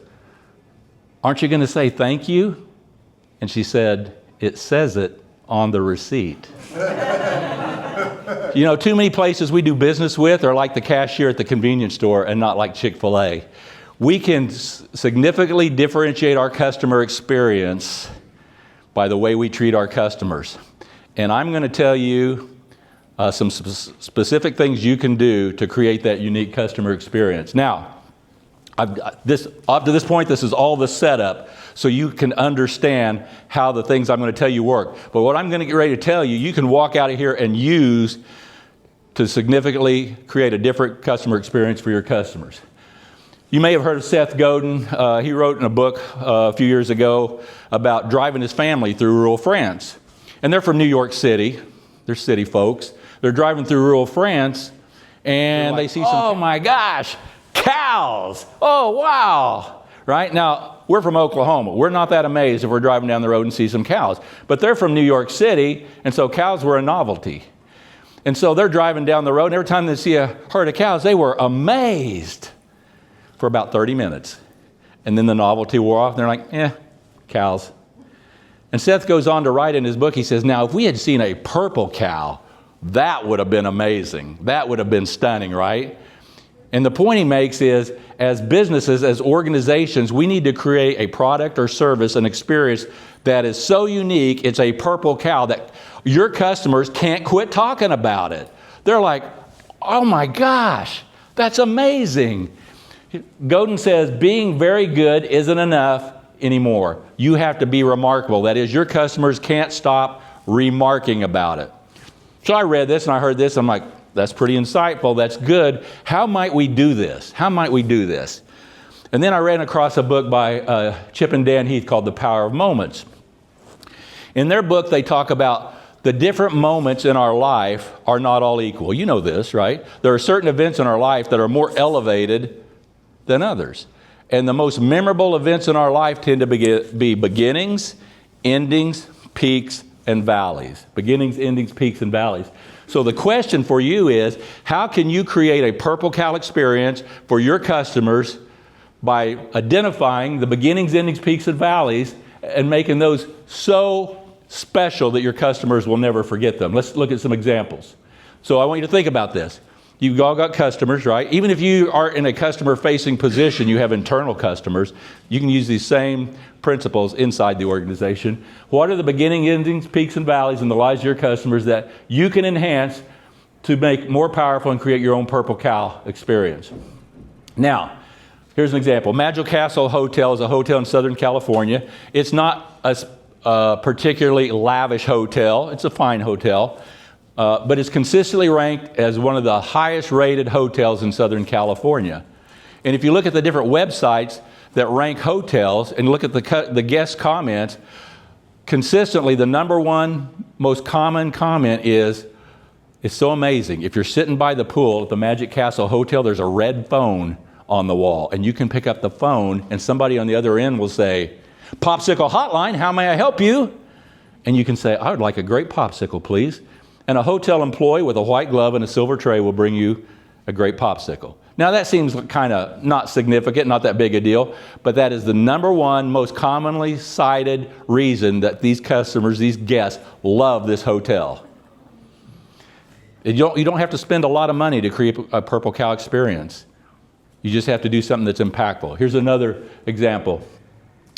aren't you going to say thank you? And she said, it says it on the receipt. Too many places we do business with are like the cashier at the convenience store and not like Chick-fil-A. We can significantly differentiate our customer experience by the way we treat our customers. And I'm going to tell you some specific things you can do to create that unique customer experience. Now, up to this point, this is all the setup so you can understand how the things I'm going to tell you work. But what I'm going to get ready to tell you, you can walk out of here and use to significantly create a different customer experience for your customers. You may have heard of Seth Godin. He wrote in a book a few years ago about driving his family through rural France. And they're from New York City. They're city folks. They're driving through rural France and they see some, oh my gosh, cows. Oh, wow. Right? Now, we're from Oklahoma. We're not that amazed if we're driving down the road and see some cows. But they're from New York City, and so cows were a novelty. And so they're driving down the road, and every time they see a herd of cows, they were amazed for about 30 minutes. And then the novelty wore off, and they're like, cows. And Seth goes on to write in his book, he says, now, if we had seen a purple cow, that would have been amazing. That would have been stunning, right? And the point he makes is, as businesses, as organizations, we need to create a product or service, an experience that is so unique, it's a purple cow that your customers can't quit talking about it. They're like, oh my gosh, that's amazing. Godin says, being very good isn't enough anymore. You have to be remarkable. That is, your customers can't stop remarking about it. So I read this and I heard this. I'm like, that's pretty insightful. That's good. How might we do this? How might we do this? And then I ran across a book by Chip and Dan Heath called The Power of Moments. In their book, they talk about the different moments in our life are not all equal. You know this, right? There are certain events in our life that are more elevated than others. And the most memorable events in our life tend to be beginnings, endings, peaks, and valleys. Beginnings, endings, peaks, and valleys. So the question for you is, how can you create a Purple Cow experience for your customers by identifying the beginnings, endings, peaks, and valleys and making those so special that your customers will never forget them? Let's look at some examples. So I want you to think about this. You've all got customers, right? Even if you are in a customer-facing position, you have internal customers. You can use these same principles inside the organization. What are the beginning, endings, peaks, and valleys in the lives of your customers that you can enhance to make more powerful and create your own Purple Cow experience? Now, here's an example. Magic Castle Hotel is a hotel in Southern California. It's not a particularly lavish hotel. It's a fine hotel. But it's consistently ranked as one of the highest rated hotels in Southern California. And if you look at the different websites that rank hotels and look at the guest comments, consistently the number one most common comment is, it's so amazing. If you're sitting by the pool at the Magic Castle Hotel, there's a red phone on the wall. And you can pick up the phone and somebody on the other end will say, "Popsicle Hotline, how may I help you?" And you can say, "I would like a great popsicle, please." And a hotel employee with a white glove and a silver tray will bring you a great popsicle. Now that seems kind of not significant, not that big a deal, but that is the number one most commonly cited reason that these customers, these guests, love this hotel. You don't have to spend a lot of money to create a Purple Cow experience. You just have to do something that's impactful. Here's another example.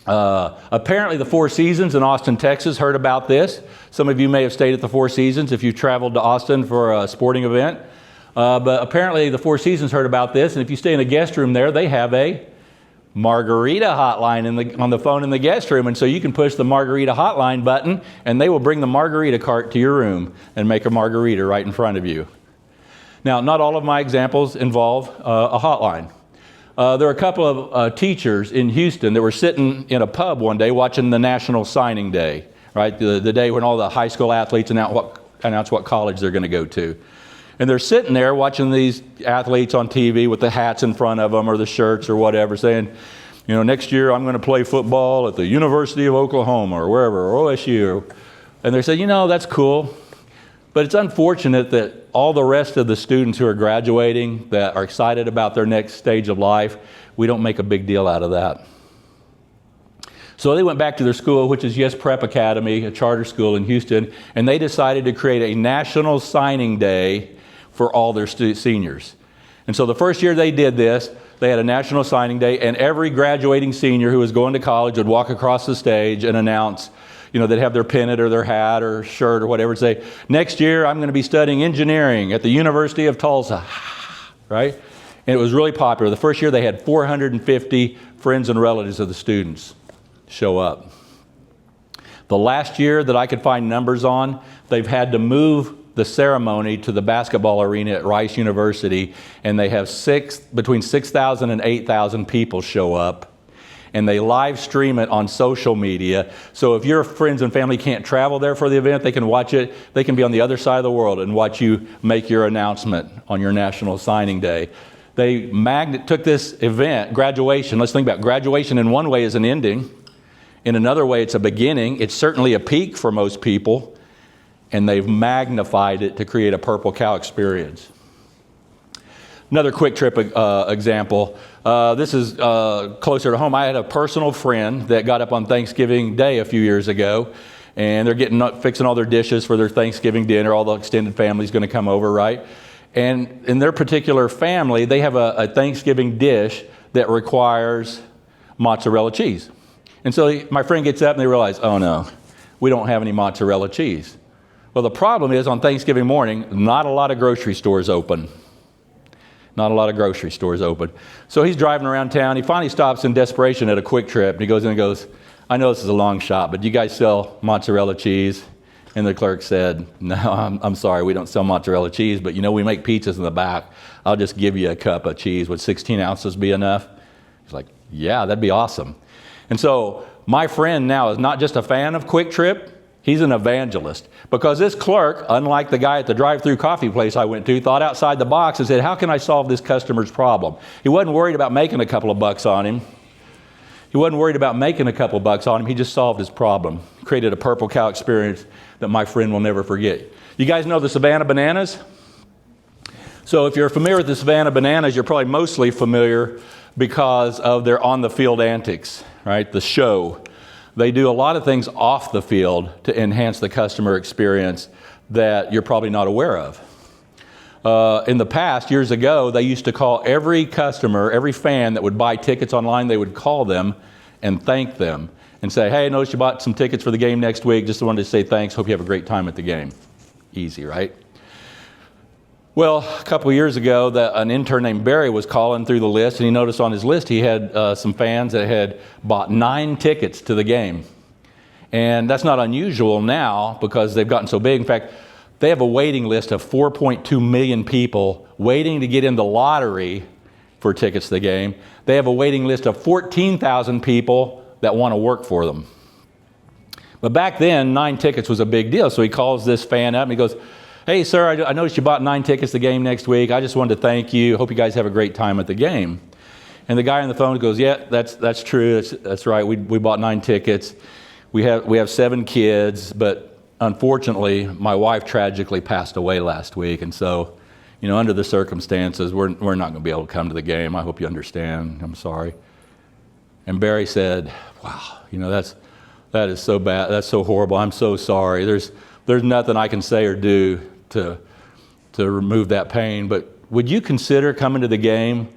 Apparently the Four Seasons in Austin, Texas heard about this. Some of you may have stayed at the Four Seasons if you've traveled to Austin for a sporting event. But apparently the Four Seasons heard about this, and if you stay in the guest room there, they have a margarita hotline on the phone in the guest room. And so you can push the margarita hotline button, and they will bring the margarita cart to your room and make a margarita right in front of you. Now, not all of my examples involve a hotline. There are a couple of teachers in Houston that were sitting in a pub one day watching the National Signing Day, right? The day when all the high school athletes announce what college they're going to go to. And they're sitting there watching these athletes on TV with the hats in front of them or the shirts or whatever, saying, next year I'm going to play football at the University of Oklahoma or wherever, or OSU. And they say, that's cool. But it's unfortunate that all the rest of the students who are graduating that are excited about their next stage of life, we don't make a big deal out of that. So they went back to their school, which is Yes Prep Academy, a charter school in Houston, and they decided to create a national signing day for all their seniors. And so the first year they did this, they had a national signing day, and every graduating senior who was going to college would walk across the stage and announce, they'd have their pennant or their hat or shirt or whatever and say, "Next year I'm going to be studying engineering at the University of Tulsa," right? And it was really popular. The first year they had 450 friends and relatives of the students show up. The last year that I could find numbers on, they've had to move the ceremony to the basketball arena at Rice University, and they have between 6,000 and 8,000 people show up. And they live stream it on social media. So if your friends and family can't travel there for the event, they can watch it. They can be on the other side of the world and watch you make your announcement on your National Signing Day. They took this event, graduation. Let's think about graduation in one way is an ending. In another way, it's a beginning. It's certainly a peak for most people. And they've magnified it to create a Purple Cow experience. Another quick trip example. This is closer to home. I had a personal friend that got up on Thanksgiving Day a few years ago, and they're fixing all their dishes for their Thanksgiving dinner. All the extended family's going to come over, right? And in their particular family, they have a Thanksgiving dish that requires mozzarella cheese. And so my friend gets up and they realize, oh no, we don't have any mozzarella cheese. Well, the problem is on Thanksgiving morning, not a lot of grocery stores open. Not a lot of grocery stores open. So he's driving around town. He finally stops in desperation at a Quick Trip. And he goes in and goes, "I know this is a long shot, but do you guys sell mozzarella cheese?" And the clerk said, "No, I'm sorry, we don't sell mozzarella cheese, but we make pizzas in the back. I'll just give you a cup of cheese. Would 16 ounces be enough?" He's like, "Yeah, that'd be awesome." And so my friend now is not just a fan of Quick Trip, he's an evangelist. Because this clerk, unlike the guy at the drive-through coffee place I went to, thought outside the box and said, "How can I solve this customer's problem?" He wasn't worried about making a couple of bucks on him. He wasn't worried about making a couple bucks on him. He just solved his problem. Created a purple cow experience that my friend will never forget. You guys know the Savannah Bananas? So if you're familiar with the Savannah Bananas, you're probably mostly familiar because of their on-the-field antics, right? The show. They do a lot of things off the field to enhance the customer experience that you're probably not aware of. In the past, years ago, they used to call every customer, every fan that would buy tickets online, they would call them and thank them and say, hey, I noticed you bought some tickets for the game next week. Just wanted to say thanks. Hope you have a great time at the game. Easy, right? Well, a couple of years ago, an intern named Barry was calling through the list, and he noticed on his list he had some fans that had bought 9 tickets to the game. And that's not unusual now because they've gotten so big. In fact, they have a waiting list of 4.2 million people waiting to get in the lottery for tickets to the game. They have a waiting list of 14,000 people that want to work for them. But back then, 9 tickets was a big deal. So he calls this fan up and he goes, hey, sir, I noticed you bought 9 tickets to the game next week. I just wanted to thank you. Hope you guys have a great time at the game. And the guy on the phone goes, yeah, that's true. That's right. We bought 9 tickets. We have 7 kids, but unfortunately, my wife tragically passed away last week. And so, under the circumstances, we're not going to be able to come to the game. I hope you understand. I'm sorry. And Barry said, wow, that is so bad. That's so horrible. I'm so sorry. There's nothing I can say or do to remove that pain. But would you consider coming to the game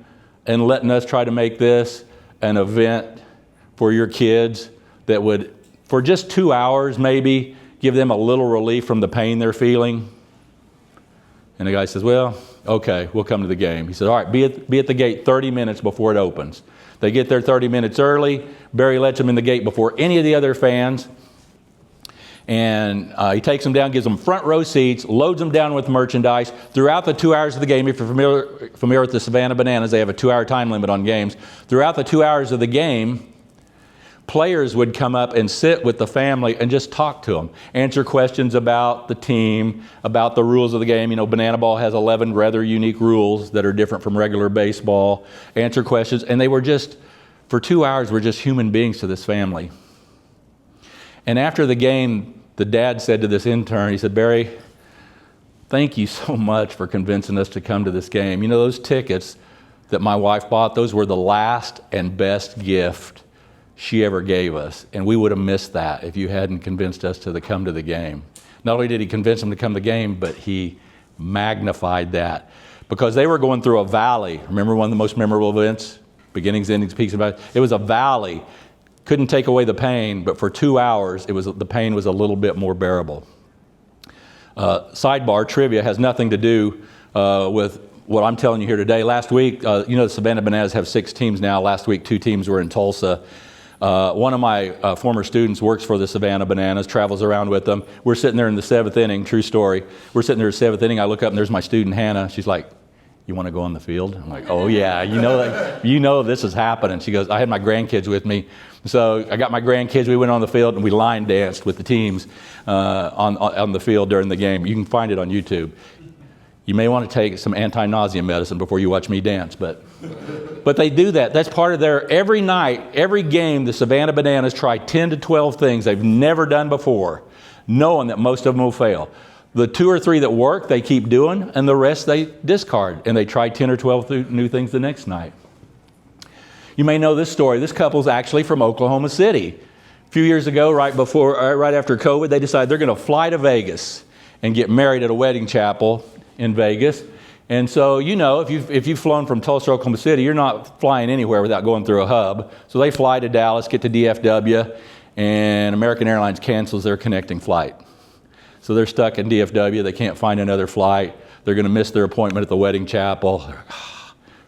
and letting us try to make this an event for your kids that would, for just 2 hours maybe, give them a little relief from the pain they're feeling? And the guy says, well, okay, we'll come to the game. He said, all right, be at the gate 30 minutes before it opens. They get there 30 minutes early. Barry lets them in the gate before any of the other fans. And he takes them down, gives them front row seats, loads them down with merchandise. Throughout the 2 hours of the game, if you're familiar with the Savannah Bananas, they have a 2-hour time limit on games. Throughout the 2 hours of the game, players would come up and sit with the family and just talk to them, answer questions about the team, about the rules of the game. Banana ball has 11 rather unique rules that are different from regular baseball. Answer questions, and they were just, for 2 hours, were just human beings to this family. And after the game, the dad said to this intern, he said, Barry, thank you so much for convincing us to come to this game. Those tickets that my wife bought, those were the last and best gift she ever gave us, and we would have missed that if you hadn't convinced us to come to the game. Not only did he convince them to come to the game, but he magnified that because they were going through a valley. Remember one of the most memorable events? Beginnings, endings, peaks, and valleys. It was a valley. Couldn't take away the pain, but for 2 hours, the pain was a little bit more bearable. Sidebar, trivia has nothing to do with what I'm telling you here today. Last week, the Savannah Bananas have 6 teams now. Last week, 2 teams were in Tulsa. One of my former students works for the Savannah Bananas, travels around with them. We're sitting there in the 7th inning, true story. We're sitting there in the 7th inning. I look up and there's my student, Hannah. She's like, you want to go on the field? I'm like, oh yeah, this is happening. She goes, I had my grandkids with me. So I got my grandkids, we went on the field and we line danced with the teams on the field during the game. You can find it on YouTube. You may want to take some anti-nausea medicine before you watch me dance, but they do that. That's part of every night, every game, the Savannah Bananas try 10 to 12 things they've never done before, knowing that most of them will fail. The 2 or 3 that work, they keep doing, and the rest they discard, and they try 10 or 12 new things the next night. You may know this story. This couple's actually from Oklahoma City. A few years ago, right after COVID, they decided they're going to fly to Vegas and get married at a wedding chapel in Vegas. And so, if you've flown from Tulsa, Oklahoma City, you're not flying anywhere without going through a hub. So they fly to Dallas, get to DFW, and American Airlines cancels their connecting flight. So they're stuck in DFW. They can't find another flight. They're going to miss their appointment at the wedding chapel.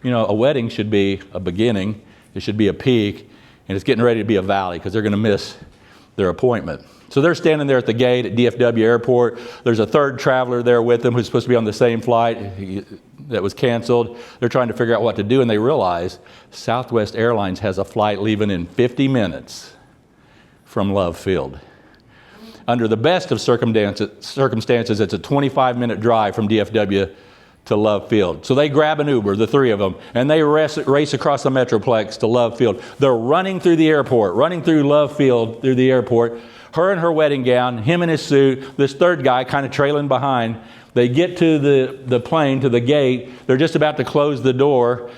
A wedding should be a beginning. It should be a peak, and it's getting ready to be a valley because they're going to miss their appointment. So they're standing there at the gate at DFW Airport. There's a 3rd traveler there with them who's supposed to be on the same flight that was canceled. They're trying to figure out what to do, and they realize Southwest Airlines has a flight leaving in 50 minutes from Love Field. Under the best of circumstances, it's a 25-minute drive from DFW to Love Field. So they grab an Uber, the three of them, and they race across the Metroplex to Love Field. They're running through the airport, running through Love Field, through the airport, her in her wedding gown, him in his suit, this third guy kind of trailing behind. They get to the plane, to the gate. They're just about to close the door.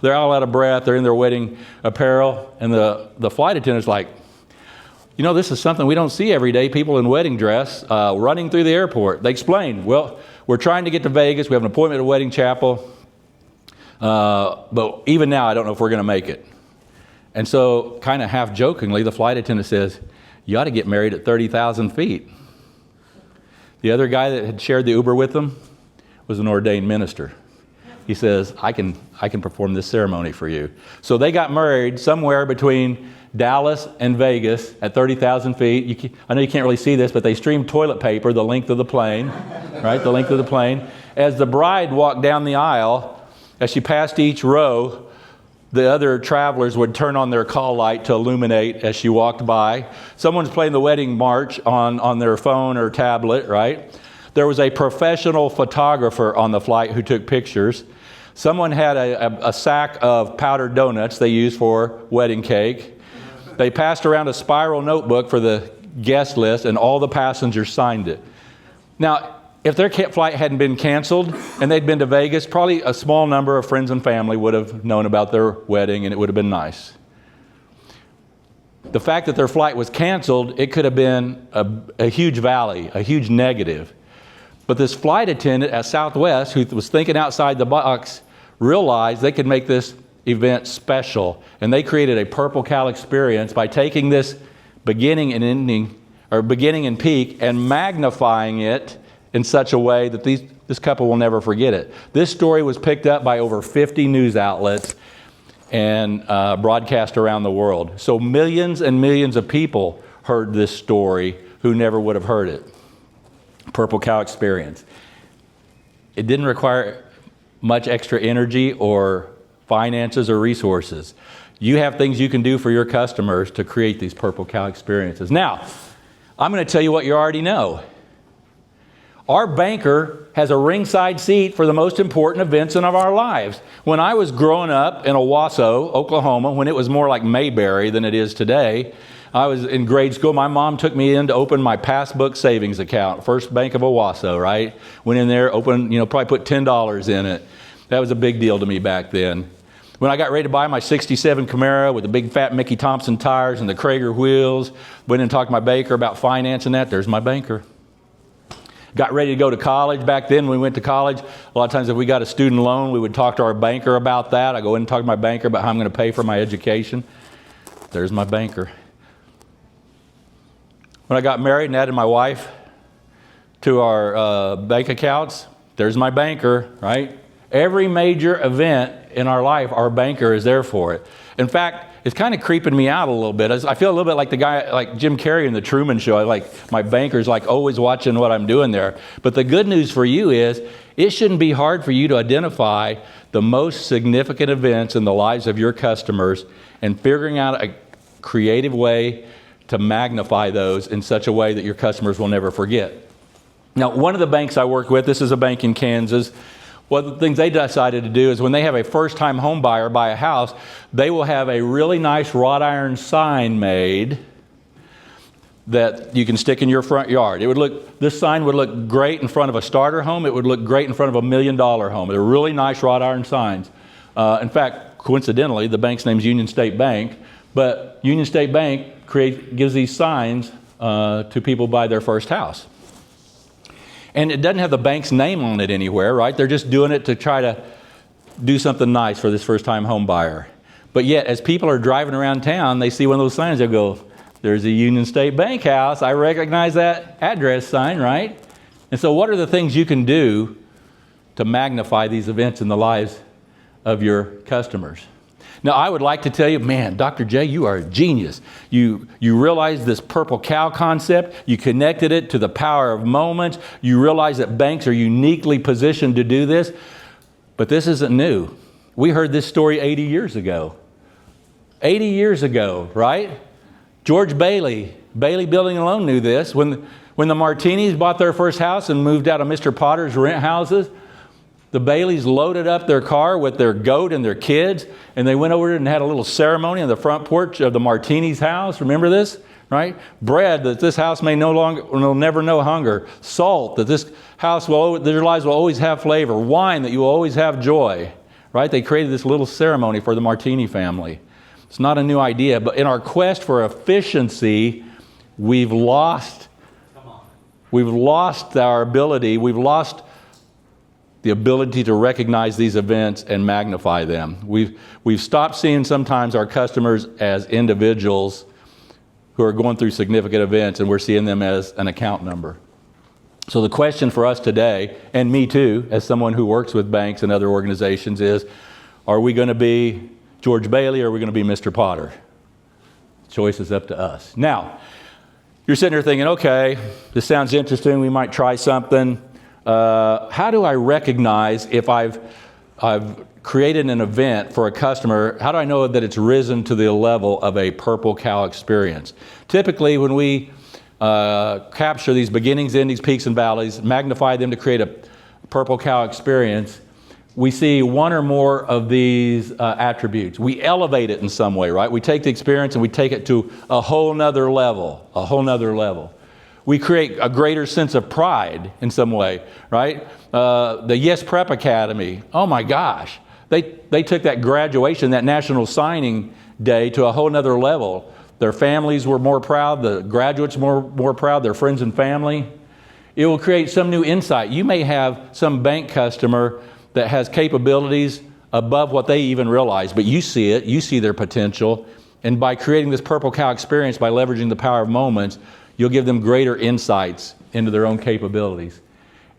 They're all out of breath. They're in their wedding apparel. And the flight attendant's like, you know, this is something we don't see every day, people in wedding dress running through the airport. They explain, well, we're trying to get to Vegas. We have an appointment at a wedding chapel. But even now, I don't know if we're going to make it. And so, kind of half jokingly, the flight attendant says, you ought to get married at 30,000 feet. The other guy that had shared the Uber with them was an ordained minister. He says, I can perform this ceremony for you. So they got married somewhere between Dallas and Vegas at 30,000 feet. I know you can't really see this, but they streamed toilet paper the length of the plane, right? The length of the plane. As the bride walked down the aisle, as she passed each row, the other travelers would turn on their call light to illuminate as she walked by. Someone's playing the wedding march on their phone or tablet, right? There was a professional photographer on the flight who took pictures. Someone had a sack of powdered donuts they used for wedding cake. They passed around a spiral notebook for the guest list, and all the passengers signed it. Now, if their flight hadn't been canceled and they'd been to Vegas, probably a small number of friends and family would have known about their wedding, and it would have been nice. The fact that their flight was canceled, it could have been a huge valley, a huge negative. But this flight attendant at Southwest, who was thinking outside the box, realized they could make this event special. And they created a Purple Cow experience by taking this beginning and ending, or beginning and peak, and magnifying it in such a way that this couple will never forget it. This story was picked up by over 50 news outlets and broadcast around the world. So millions and millions of people heard this story who never would have heard it. Purple Cow experience. It didn't require much extra energy or finances or resources. You have things you can do for your customers to create these Purple Cow experiences. Now, I'm going to tell you what you already know. Our banker has a ringside seat for the most important events in our lives. When I was growing up in Owasso, Oklahoma, when it was more like Mayberry than it is today, I was in grade school. My mom took me in to open my passbook savings account, First Bank of Owasso, right? Went in there, opened, probably put $10 in it. That was a big deal to me back then. When I got ready to buy my 67 Camaro with the big fat Mickey Thompson tires and the Krager wheels, went in and talked to my banker about financing that. There's my banker. Got ready to go to college. Back then, when we went to college, a lot of times if we got a student loan, we would talk to our banker about that. I go in and talk to my banker about how I'm going to pay for my education. There's my banker. When I got married and added my wife to our bank accounts, there's my banker, right? Every major event in our life, our banker is there for it. In fact, it's kind of creeping me out a little bit. I feel a little bit like the guy, like Jim Carrey in The Truman Show. My banker's always watching what I'm doing there. But the good news for you is it shouldn't be hard for you to identify the most significant events in the lives of your customers and figuring out a creative way to magnify those in such a way that your customers will never forget. Now, one of the banks I work with, this is a bank in Kansas. One of the things they decided to do is when they have a first-time home buyer buy a house, they will have a really nice wrought iron sign made that you can stick in your front yard. This sign would look great in front of a starter home. It would look great in front of $1 million home. They're really nice wrought iron signs. In fact, coincidentally, the bank's name's Union State Bank, but Union State Bank gives these signs to people buy their first house. And it doesn't have the bank's name on it anywhere, right? They're just doing it to try to do something nice for this first-time home buyer. But yet, as people are driving around town, they see one of those signs, they'll go, there's a Union State Bank house. I recognize that address sign, right? And so what are the things you can do to magnify these events in the lives of your customers? Now, I would like to tell you, man, Dr. J, you are a genius. You realize this Purple Cow concept. You connected it to the power of moments. You realize that banks are uniquely positioned to do this. But this isn't new. We heard this story 80 years ago. 80 years ago, right? George Bailey Building and Loan knew this. When the Martinis bought their first house and moved out of Mr. Potter's rent houses, The Baileys loaded up their car with their goat and their kids, and they went over and had a little ceremony on the front porch of the Martini's house. Remember this? Right? Bread, that this house will never know hunger. Salt, that this house their lives will always have flavor. Wine, that you will always have joy. Right? They created this little ceremony for the Martini family. It's not a new idea, but in our quest for efficiency, we've lost our ability. We've lost the ability to recognize these events and magnify them. We've stopped seeing sometimes our customers as individuals who are going through significant events, and we're seeing them as an account number. So the question for us today, and me too, as someone who works with banks and other organizations, is, are we going to be George Bailey or are we going to be Mr. Potter? The choice is up to us. Now, you're sitting here thinking, okay, this sounds interesting, we might try something. How do I recognize if I've created an event for a customer? How do I know that it's risen to the level of a purple cow experience? Typically, when we capture these beginnings, endings, peaks, and valleys, magnify them to create a purple cow experience, we see one or more of these attributes. We elevate it in some way, right? We take the experience and we take it to a whole nother level, We create a greater sense of pride in some way, right? The Yes Prep Academy, oh my gosh. They took that graduation, that national signing day to a whole nother level. Their families were more proud, the graduates more proud, their friends and family. It will create some new insight. You may have some bank customer that has capabilities above what they even realize, but you see it, you see their potential, and by creating this purple cow experience, by leveraging the power of moments, you'll give them greater insights into their own capabilities.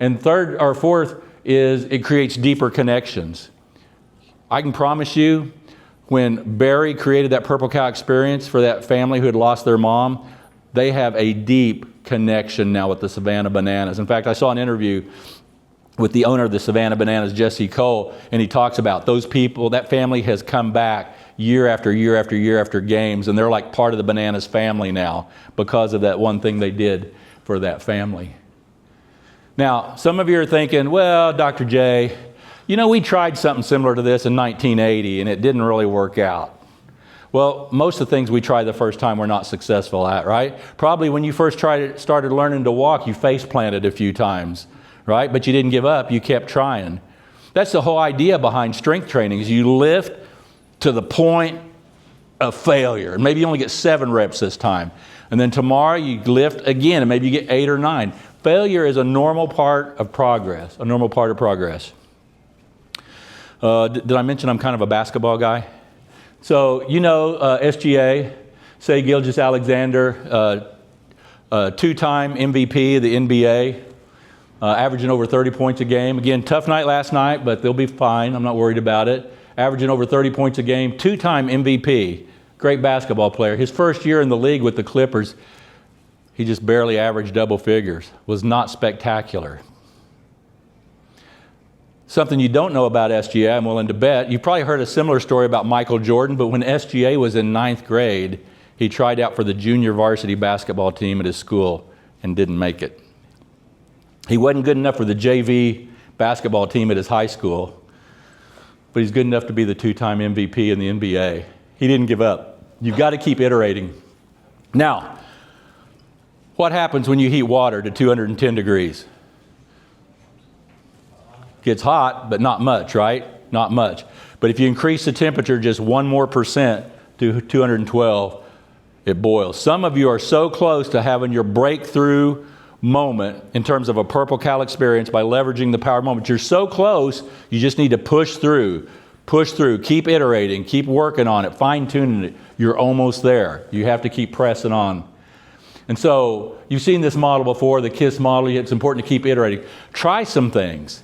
And third or fourth is it creates deeper connections. I can promise you, when Barry created that purple cow experience for that family who had lost their mom, they have a deep connection now with the Savannah Bananas. In fact, I saw an interview with the owner of the Savannah Bananas, Jesse Cole, and he talks about those people, that family has come back year after year after year after games, and they're like part of the Bananas family now because of that one thing they did for that family. Now, some of you are thinking, well, Dr. J, we tried something similar to this in 1980 and it didn't really work out. Well, most of the things we tried the first time we're not successful at, right? Probably when you first started learning to walk, you face planted a few times, right? But you didn't give up, you kept trying. That's the whole idea behind strength training, is you lift to the point of failure. Maybe you only get 7 reps this time. And then tomorrow you lift again and maybe you get 8 or 9. Failure is a normal part of progress, Did I mention I'm kind of a basketball guy? So, SGA, Shai Gilgeous-Alexander, 2-time MVP of the NBA, averaging over 30 points a game. Again, tough night last night, but they'll be fine. I'm not worried about it. Averaging over 30 points a game, 2-time MVP, great basketball player. His first year in the league with the Clippers, he just barely averaged double figures, was not spectacular. Something you don't know about SGA, I'm willing to bet, you probably heard a similar story about Michael Jordan, but when SGA was in 9th grade, he tried out for the junior varsity basketball team at his school and didn't make it. He wasn't good enough for the JV basketball team at his high school, but he's good enough to be the 2-time MVP in the NBA. He didn't give up. You've got to keep iterating. Now, what happens when you heat water to 210 degrees? Gets hot, but not much, right? Not much. But if you increase the temperature just 1% more to 212, it boils. Some of you are so close to having your breakthrough moment in terms of a purple cow experience by leveraging the power moment. You're so close, you just need to push through, keep iterating, keep working on it, fine-tuning it. You're almost there. You have to keep pressing on. And so you've seen this model before, the KISS model. It's important to keep iterating. Try some things.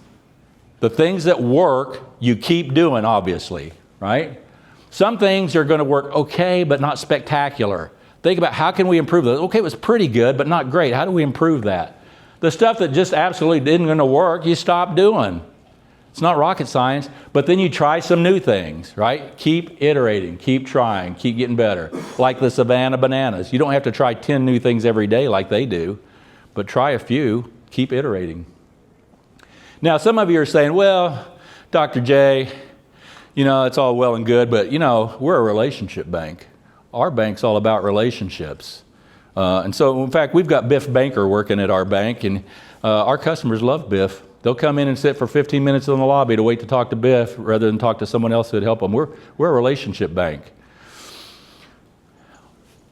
The things that work, you keep doing, obviously, right? Some things are going to work okay, but not spectacular. Think about how can we improve that? Okay, it was pretty good, but not great. How do we improve that? The stuff that just absolutely isn't going to work, you stop doing. It's not rocket science, but then you try some new things, right? Keep iterating, keep trying, keep getting better. Like the Savannah Bananas. You don't have to try 10 new things every day like they do, but try a few, keep iterating. Now, some of you are saying, well, Dr. J, it's all well and good, but, we're a relationship bank. Our bank's all about relationships. And so, in fact, we've got Biff Banker working at our bank, and our customers love Biff. They'll come in and sit for 15 minutes in the lobby to wait to talk to Biff rather than talk to someone else who would help them. We're a relationship bank.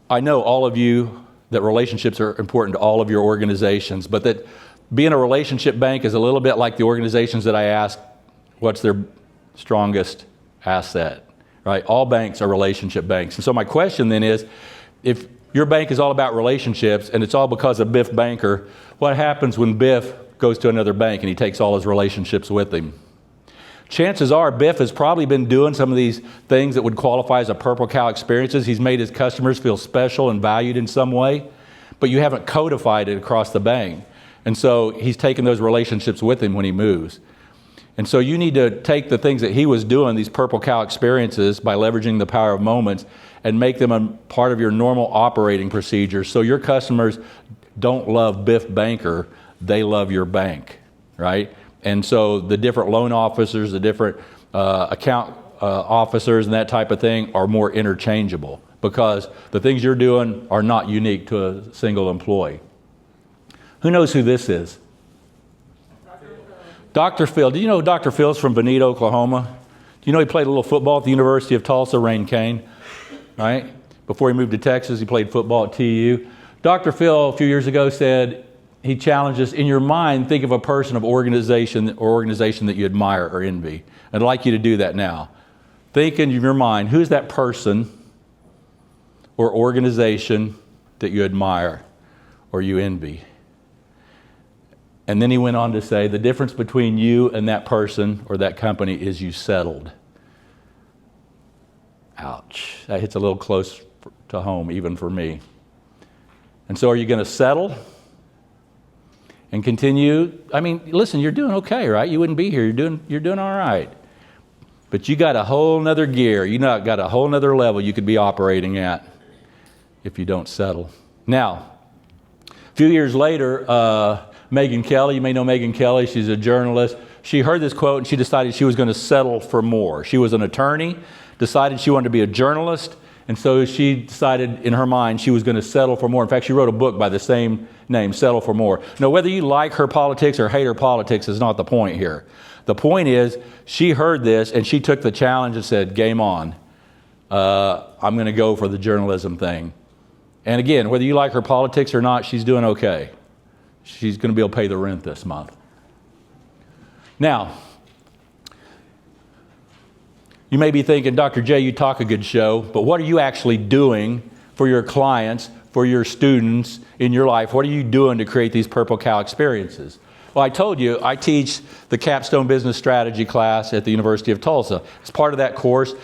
I know all of you that relationships are important to all of your organizations, but that being a relationship bank is a little bit like the organizations that I ask, what's their strongest asset, right? All banks are relationship banks. And so my question then is, if your bank is all about relationships and it's all because of Biff Banker, what happens when Biff goes to another bank and he takes all his relationships with him? Chances are Biff has probably been doing some of these things that would qualify as a Purple Cow experiences. He's made his customers feel special and valued in some way, but you haven't codified it across the bank. And so he's taken those relationships with him when he moves. And so you need to take the things that he was doing, these Purple Cow experiences, by leveraging the power of moments, and make them a part of your normal operating procedures. So your customers don't love Biff Banker, they love your bank, right? And so the different loan officers, the different account officers and that type of thing are more interchangeable because the things you're doing are not unique to a single employee. Who knows who this is? Dr. Phil. Do you know Dr. Phil's from Bonita, Oklahoma? Do you know he played a little football at the University of Tulsa, Rain Cane, right? Before he moved to Texas, he played football at TU. Dr. Phil, a few years ago, said, he challenged us, in your mind, think of a person of organization that you admire or envy. I'd like you to do that now. Think in your mind, who's that person or organization that you admire or you envy? And then he went on to say, the difference between you and that person or that company is you settled. Ouch. That hits a little close to home, even for me. And so are you going to settle and continue? I mean, listen, you're doing okay, right? You wouldn't be here. You're doing all right. But you got a whole nother gear. You got a whole nother level you could be operating at if you don't settle. Now, a few years later, Megan Kelly, you may know Megan Kelly, she's a journalist. She heard this quote and she decided she was going to settle for more. She was an attorney, decided she wanted to be a journalist, and so she decided in her mind she was going to settle for more. In fact, she wrote a book by the same name, Settle for More. Now, whether you like her politics or hate her politics is not the point here. The point is, she heard this and she took the challenge and said, game on. I'm going to go for the journalism thing. And again, whether you like her politics or not, she's doing okay. She's going to be able to pay the rent this month. Now, you may be thinking, Dr. J, you talk a good show, but what are you actually doing for your clients, for your students in your life? What are you doing to create these Purple Cow experiences? Well, I told you, I teach the Capstone Business Strategy class at the University of Tulsa. As part of that course,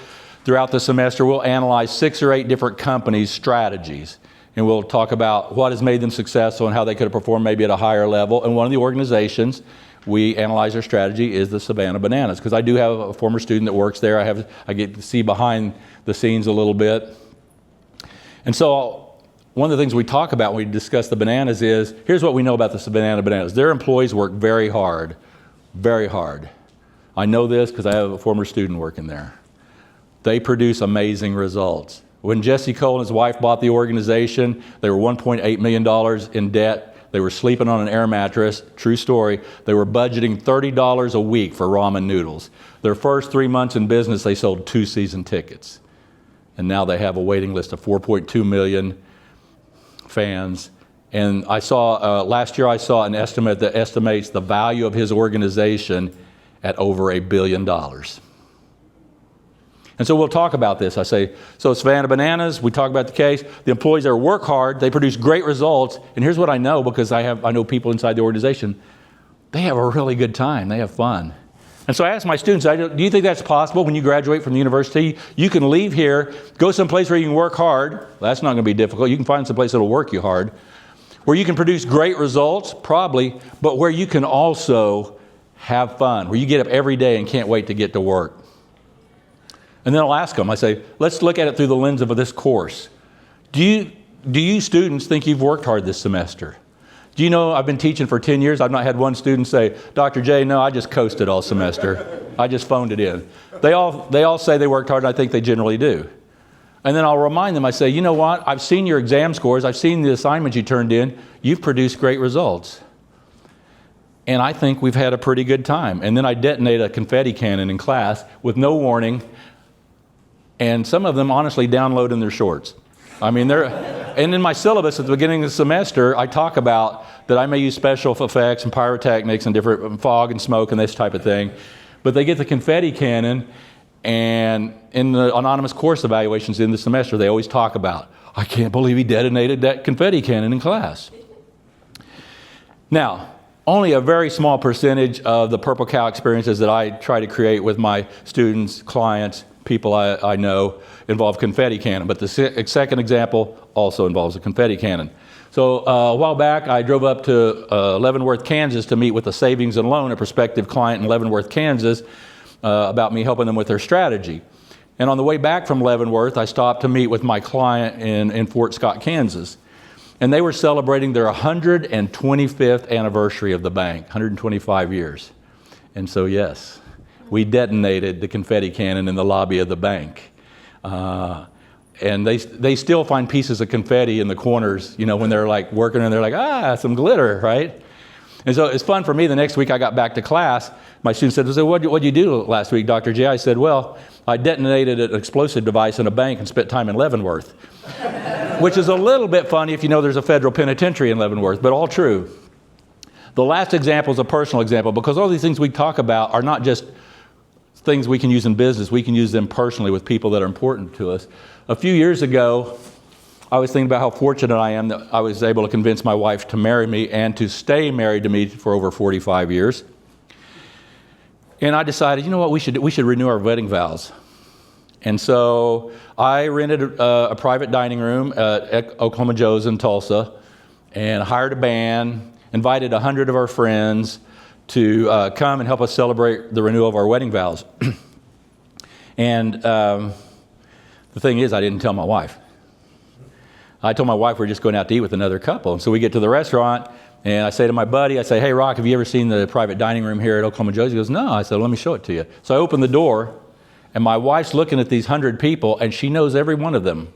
throughout the semester, we'll analyze 6 or 8 different companies' strategies. And we'll talk about what has made them successful and how they could have performed maybe at a higher level. And one of the organizations we analyze their strategy is the Savannah Bananas, because I do have a former student that works there. I get to see behind the scenes a little bit. And so one of the things we talk about when we discuss the bananas is, here's what we know about the Savannah Bananas. Their employees work very hard, very hard. I know this because I have a former student working there. They produce amazing results. When Jesse Cole and his wife bought the organization, they were $1.8 million in debt. They were sleeping on an air mattress. True story. They were budgeting $30 a week for ramen noodles. Their first 3 months in business, they sold 2 season tickets. And now they have a waiting list of 4.2 million fans. And I saw, last year I saw an estimate that estimates the value of his organization at over $1 billion. And so we'll talk about this. I say, so Savannah Bananas, we talk about the case. The employees there work hard. They produce great results. And here's what I know, because I know people inside the organization. They have a really good time. They have fun. And so I ask my students, do you think that's possible when you graduate from the university? You can leave here, go someplace where you can work hard. Well, that's not going to be difficult. You can find someplace that will work you hard. Where you can produce great results, probably, but where you can also have fun, where you get up every day and can't wait to get to work. And then I'll ask them, I say, let's look at it through the lens of this course. Do you students think you've worked hard this semester? Do you know I've been teaching for 10 years? I've not had one student say, Dr. J, no, I just coasted all semester. I just phoned it in. They all say they worked hard, and I think they generally do. And then I'll remind them, I say, you know what? I've seen your exam scores. I've seen the assignments you turned in. You've produced great results. And I think we've had a pretty good time. And then I detonate a confetti cannon in class with no warning. And some of them honestly download in their shorts. I mean, and in my syllabus at the beginning of the semester, I talk about that I may use special effects and pyrotechnics and different fog and smoke and this type of thing. But they get the confetti cannon, and in the anonymous course evaluations in the semester, they always talk about, I can't believe he detonated that confetti cannon in class. Now, only a very small percentage of the Purple Cow experiences that I try to create with my students, clients, people I know involve confetti cannon. But the second example also involves a confetti cannon. So a while back, I drove up to Leavenworth, Kansas to meet with a savings and loan, a prospective client in Leavenworth, Kansas, about me helping them with their strategy. And on the way back from Leavenworth, I stopped to meet with my client in Fort Scott, Kansas. And they were celebrating their 125th anniversary of the bank, 125 years. And so, yes, we detonated the confetti cannon in the lobby of the bank. And they still find pieces of confetti in the corners, you know, when they're like working and they're like, some glitter, right? And so it's fun for me. The next week I got back to class. My student said, so what'd you do last week, Dr. J? I said, well, I detonated an explosive device in a bank and spent time in Leavenworth, which is a little bit funny if you know there's a federal penitentiary in Leavenworth, but all true. The last example is a personal example, because all these things we talk about are not just things we can use in business. We can use them personally with people that are important to us. A few years ago, I was thinking about how fortunate I am that I was able to convince my wife to marry me and to stay married to me for over 45 years. And I decided, you know what, we should renew our wedding vows. And so I rented a private dining room at Oklahoma Joe's in Tulsa and hired a band, invited 100 of our friends to come and help us celebrate the renewal of our wedding vows. And the thing is, I didn't tell my wife. I told my wife we're just going out to eat with another couple. And so we get to the restaurant, and I say to my buddy, I say, hey, Rock, have you ever seen the private dining room here at Oklahoma Joe's? He goes, no. I said, let me show it to you. So I open the door, and my wife's looking at these 100 people, and she knows every one of them.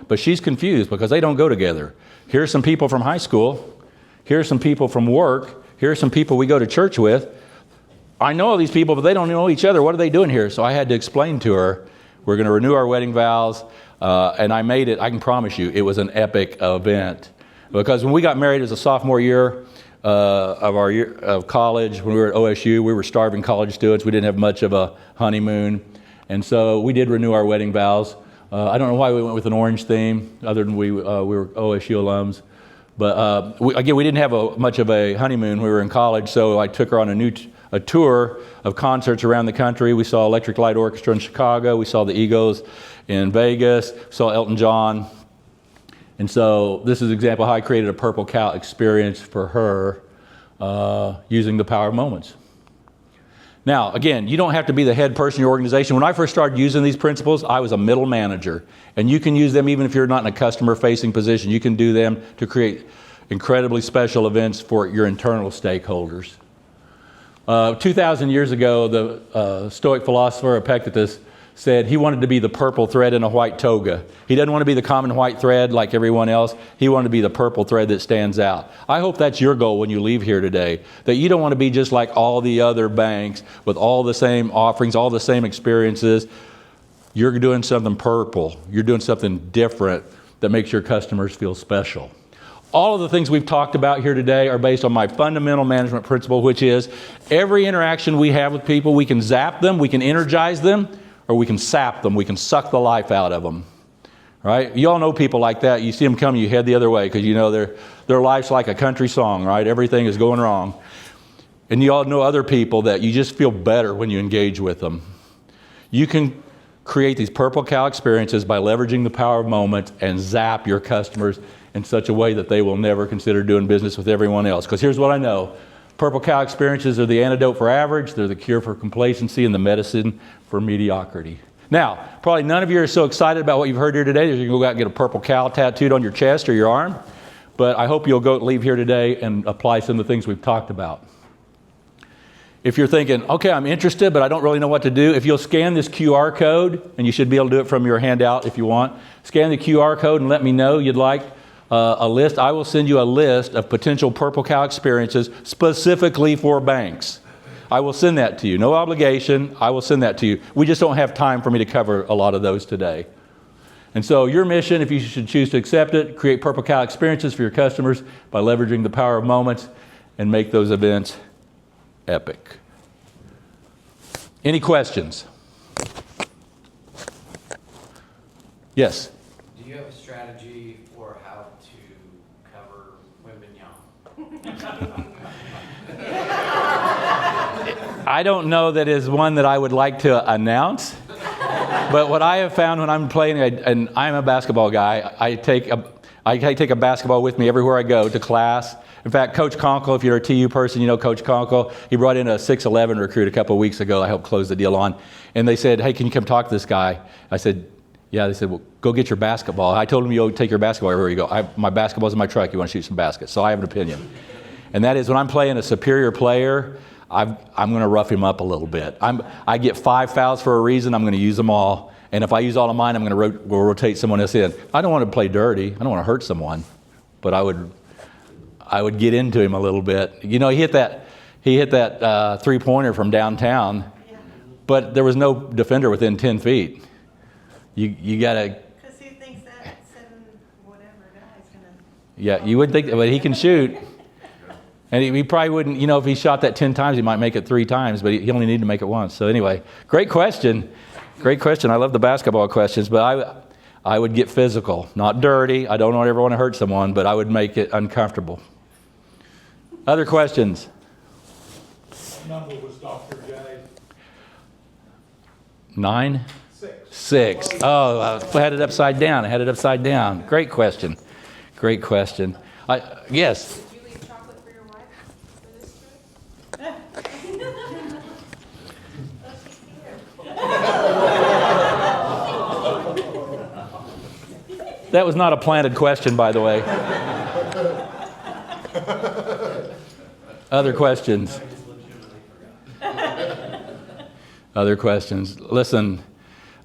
But she's confused because they don't go together. Here's some people from high school. Here's some people from work. Here's some people we go to church with. I know all these people, but they don't know each other. What are they doing here? So I had to explain to her, we're going to renew our wedding vows. And I made it, I can promise you, it was an epic event. Because when we got married as a sophomore year of our year of college, when we were at OSU, we were starving college students. We didn't have much of a honeymoon. And so we did renew our wedding vows. I don't know why we went with an orange theme, other than we were OSU alums. But we didn't have much of a honeymoon. We were in college, so I took her on a tour of concerts around the country. We saw Electric Light Orchestra in Chicago. We saw the Eagles in Vegas. We saw Elton John. And so this is an example of how I created a Purple Cow experience for her using the power of moments. Now, again, you don't have to be the head person in your organization. When I first started using these principles, I was a middle manager. And you can use them even if you're not in a customer-facing position. You can do them to create incredibly special events for your internal stakeholders. 2,000 years ago, the Stoic philosopher Epictetus said he wanted to be the purple thread in a white toga. He didn't want to be the common white thread like everyone else. He wanted to be the purple thread that stands out. I hope that's your goal when you leave here today, that you don't want to be just like all the other banks with all the same offerings, all the same experiences. You're doing something purple. You're doing something different that makes your customers feel special. All of the things we've talked about here today are based on my fundamental management principle, which is every interaction we have with people, we can zap them, we can energize them, or we can sap them, we can suck the life out of them, right? You all know people like that. You see them coming, you head the other way because you know their life's like a country song, right? Everything is going wrong. And you all know other people that you just feel better when you engage with them. You can create these Purple Cow experiences by leveraging the power of moments and zap your customers in such a way that they will never consider doing business with everyone else. Because here's what I know. Purple Cow experiences are the antidote for average, they're the cure for complacency, and the medicine for mediocrity. Now, probably none of you are so excited about what you've heard here today that you can go out and get a Purple Cow tattooed on your chest or your arm. but I hope you'll leave here today and apply some of the things we've talked about. If you're thinking, okay, I'm interested, but I don't really know what to do, if you'll scan this QR code, and you should be able to do it from your handout if you want, scan the QR code and let me know you'd like a list. I will send you a list of potential Purple Cow experiences specifically for banks. I will send that to you. No obligation. I will send that to you. We just don't have time for me to cover a lot of those today. And so your mission, if you should choose to accept it, create Purple Cow experiences for your customers by leveraging the power of moments and make those events epic. Any questions? Yes? Do you have a strategy for how to cover women young? I don't know that is one that I would like to announce, but what I have found when I'm playing, and I'm a basketball guy, I take a basketball with me everywhere I go to class. In fact, Coach Conkle, if you're a TU person, you know Coach Conkle. He brought in a 6'11" recruit a couple of weeks ago. I helped close the deal on. And they said, hey, can you come talk to this guy? I said, yeah. They said, well, go get your basketball. I told him, you'll take your basketball everywhere you go. My basketball's in my truck. You want to shoot some baskets. So I have an opinion. And that is when I'm playing a superior player, I'm going to rough him up a little bit. I get 5 fouls for a reason. I'm going to use them all. And if I use all of mine, I'm going to rotate someone else in. I don't want to play dirty. I don't want to hurt someone. But I would get into him a little bit. You know, he hit that three-pointer from downtown, but there was no defender within 10 feet. You got to... Because he thinks that 7 whatever guy's going to... Yeah, you would think, but he can shoot. And he probably wouldn't, you know, if he shot that 10 times, he might make it 3 times, but he only needed to make it once. So anyway, great question. Great question. I love the basketball questions, but I would get physical. Not dirty. I don't ever want to hurt someone, but I would make it uncomfortable. Other questions? What number was Dr. J? 9? 6. 6. Oh, I had it upside down. Great question. Great question. Yes? Did you leave chocolate for your wife for this trip? That was not a planted question, by the way. Other questions? Other questions? Listen,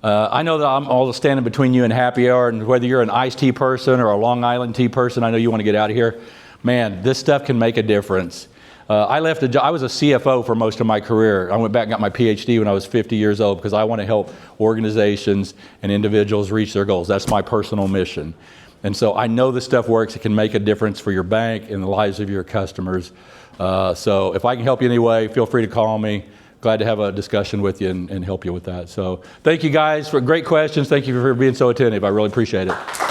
I know that I'm all standing between you and happy hour, and whether you're an iced tea person or a Long Island tea person, I know you want to get out of here. Man, this stuff can make a difference. I left a job. I was a CFO for most of my career. I went back and got my PhD when I was 50 years old because I want to help organizations and individuals reach their goals. That's my personal mission. And so I know this stuff works. It can make a difference for your bank and the lives of your customers. So if I can help you in any way, feel free to call me. Glad to have a discussion with you and help you with that. So thank you guys for great questions. Thank you for being so attentive. I really appreciate it.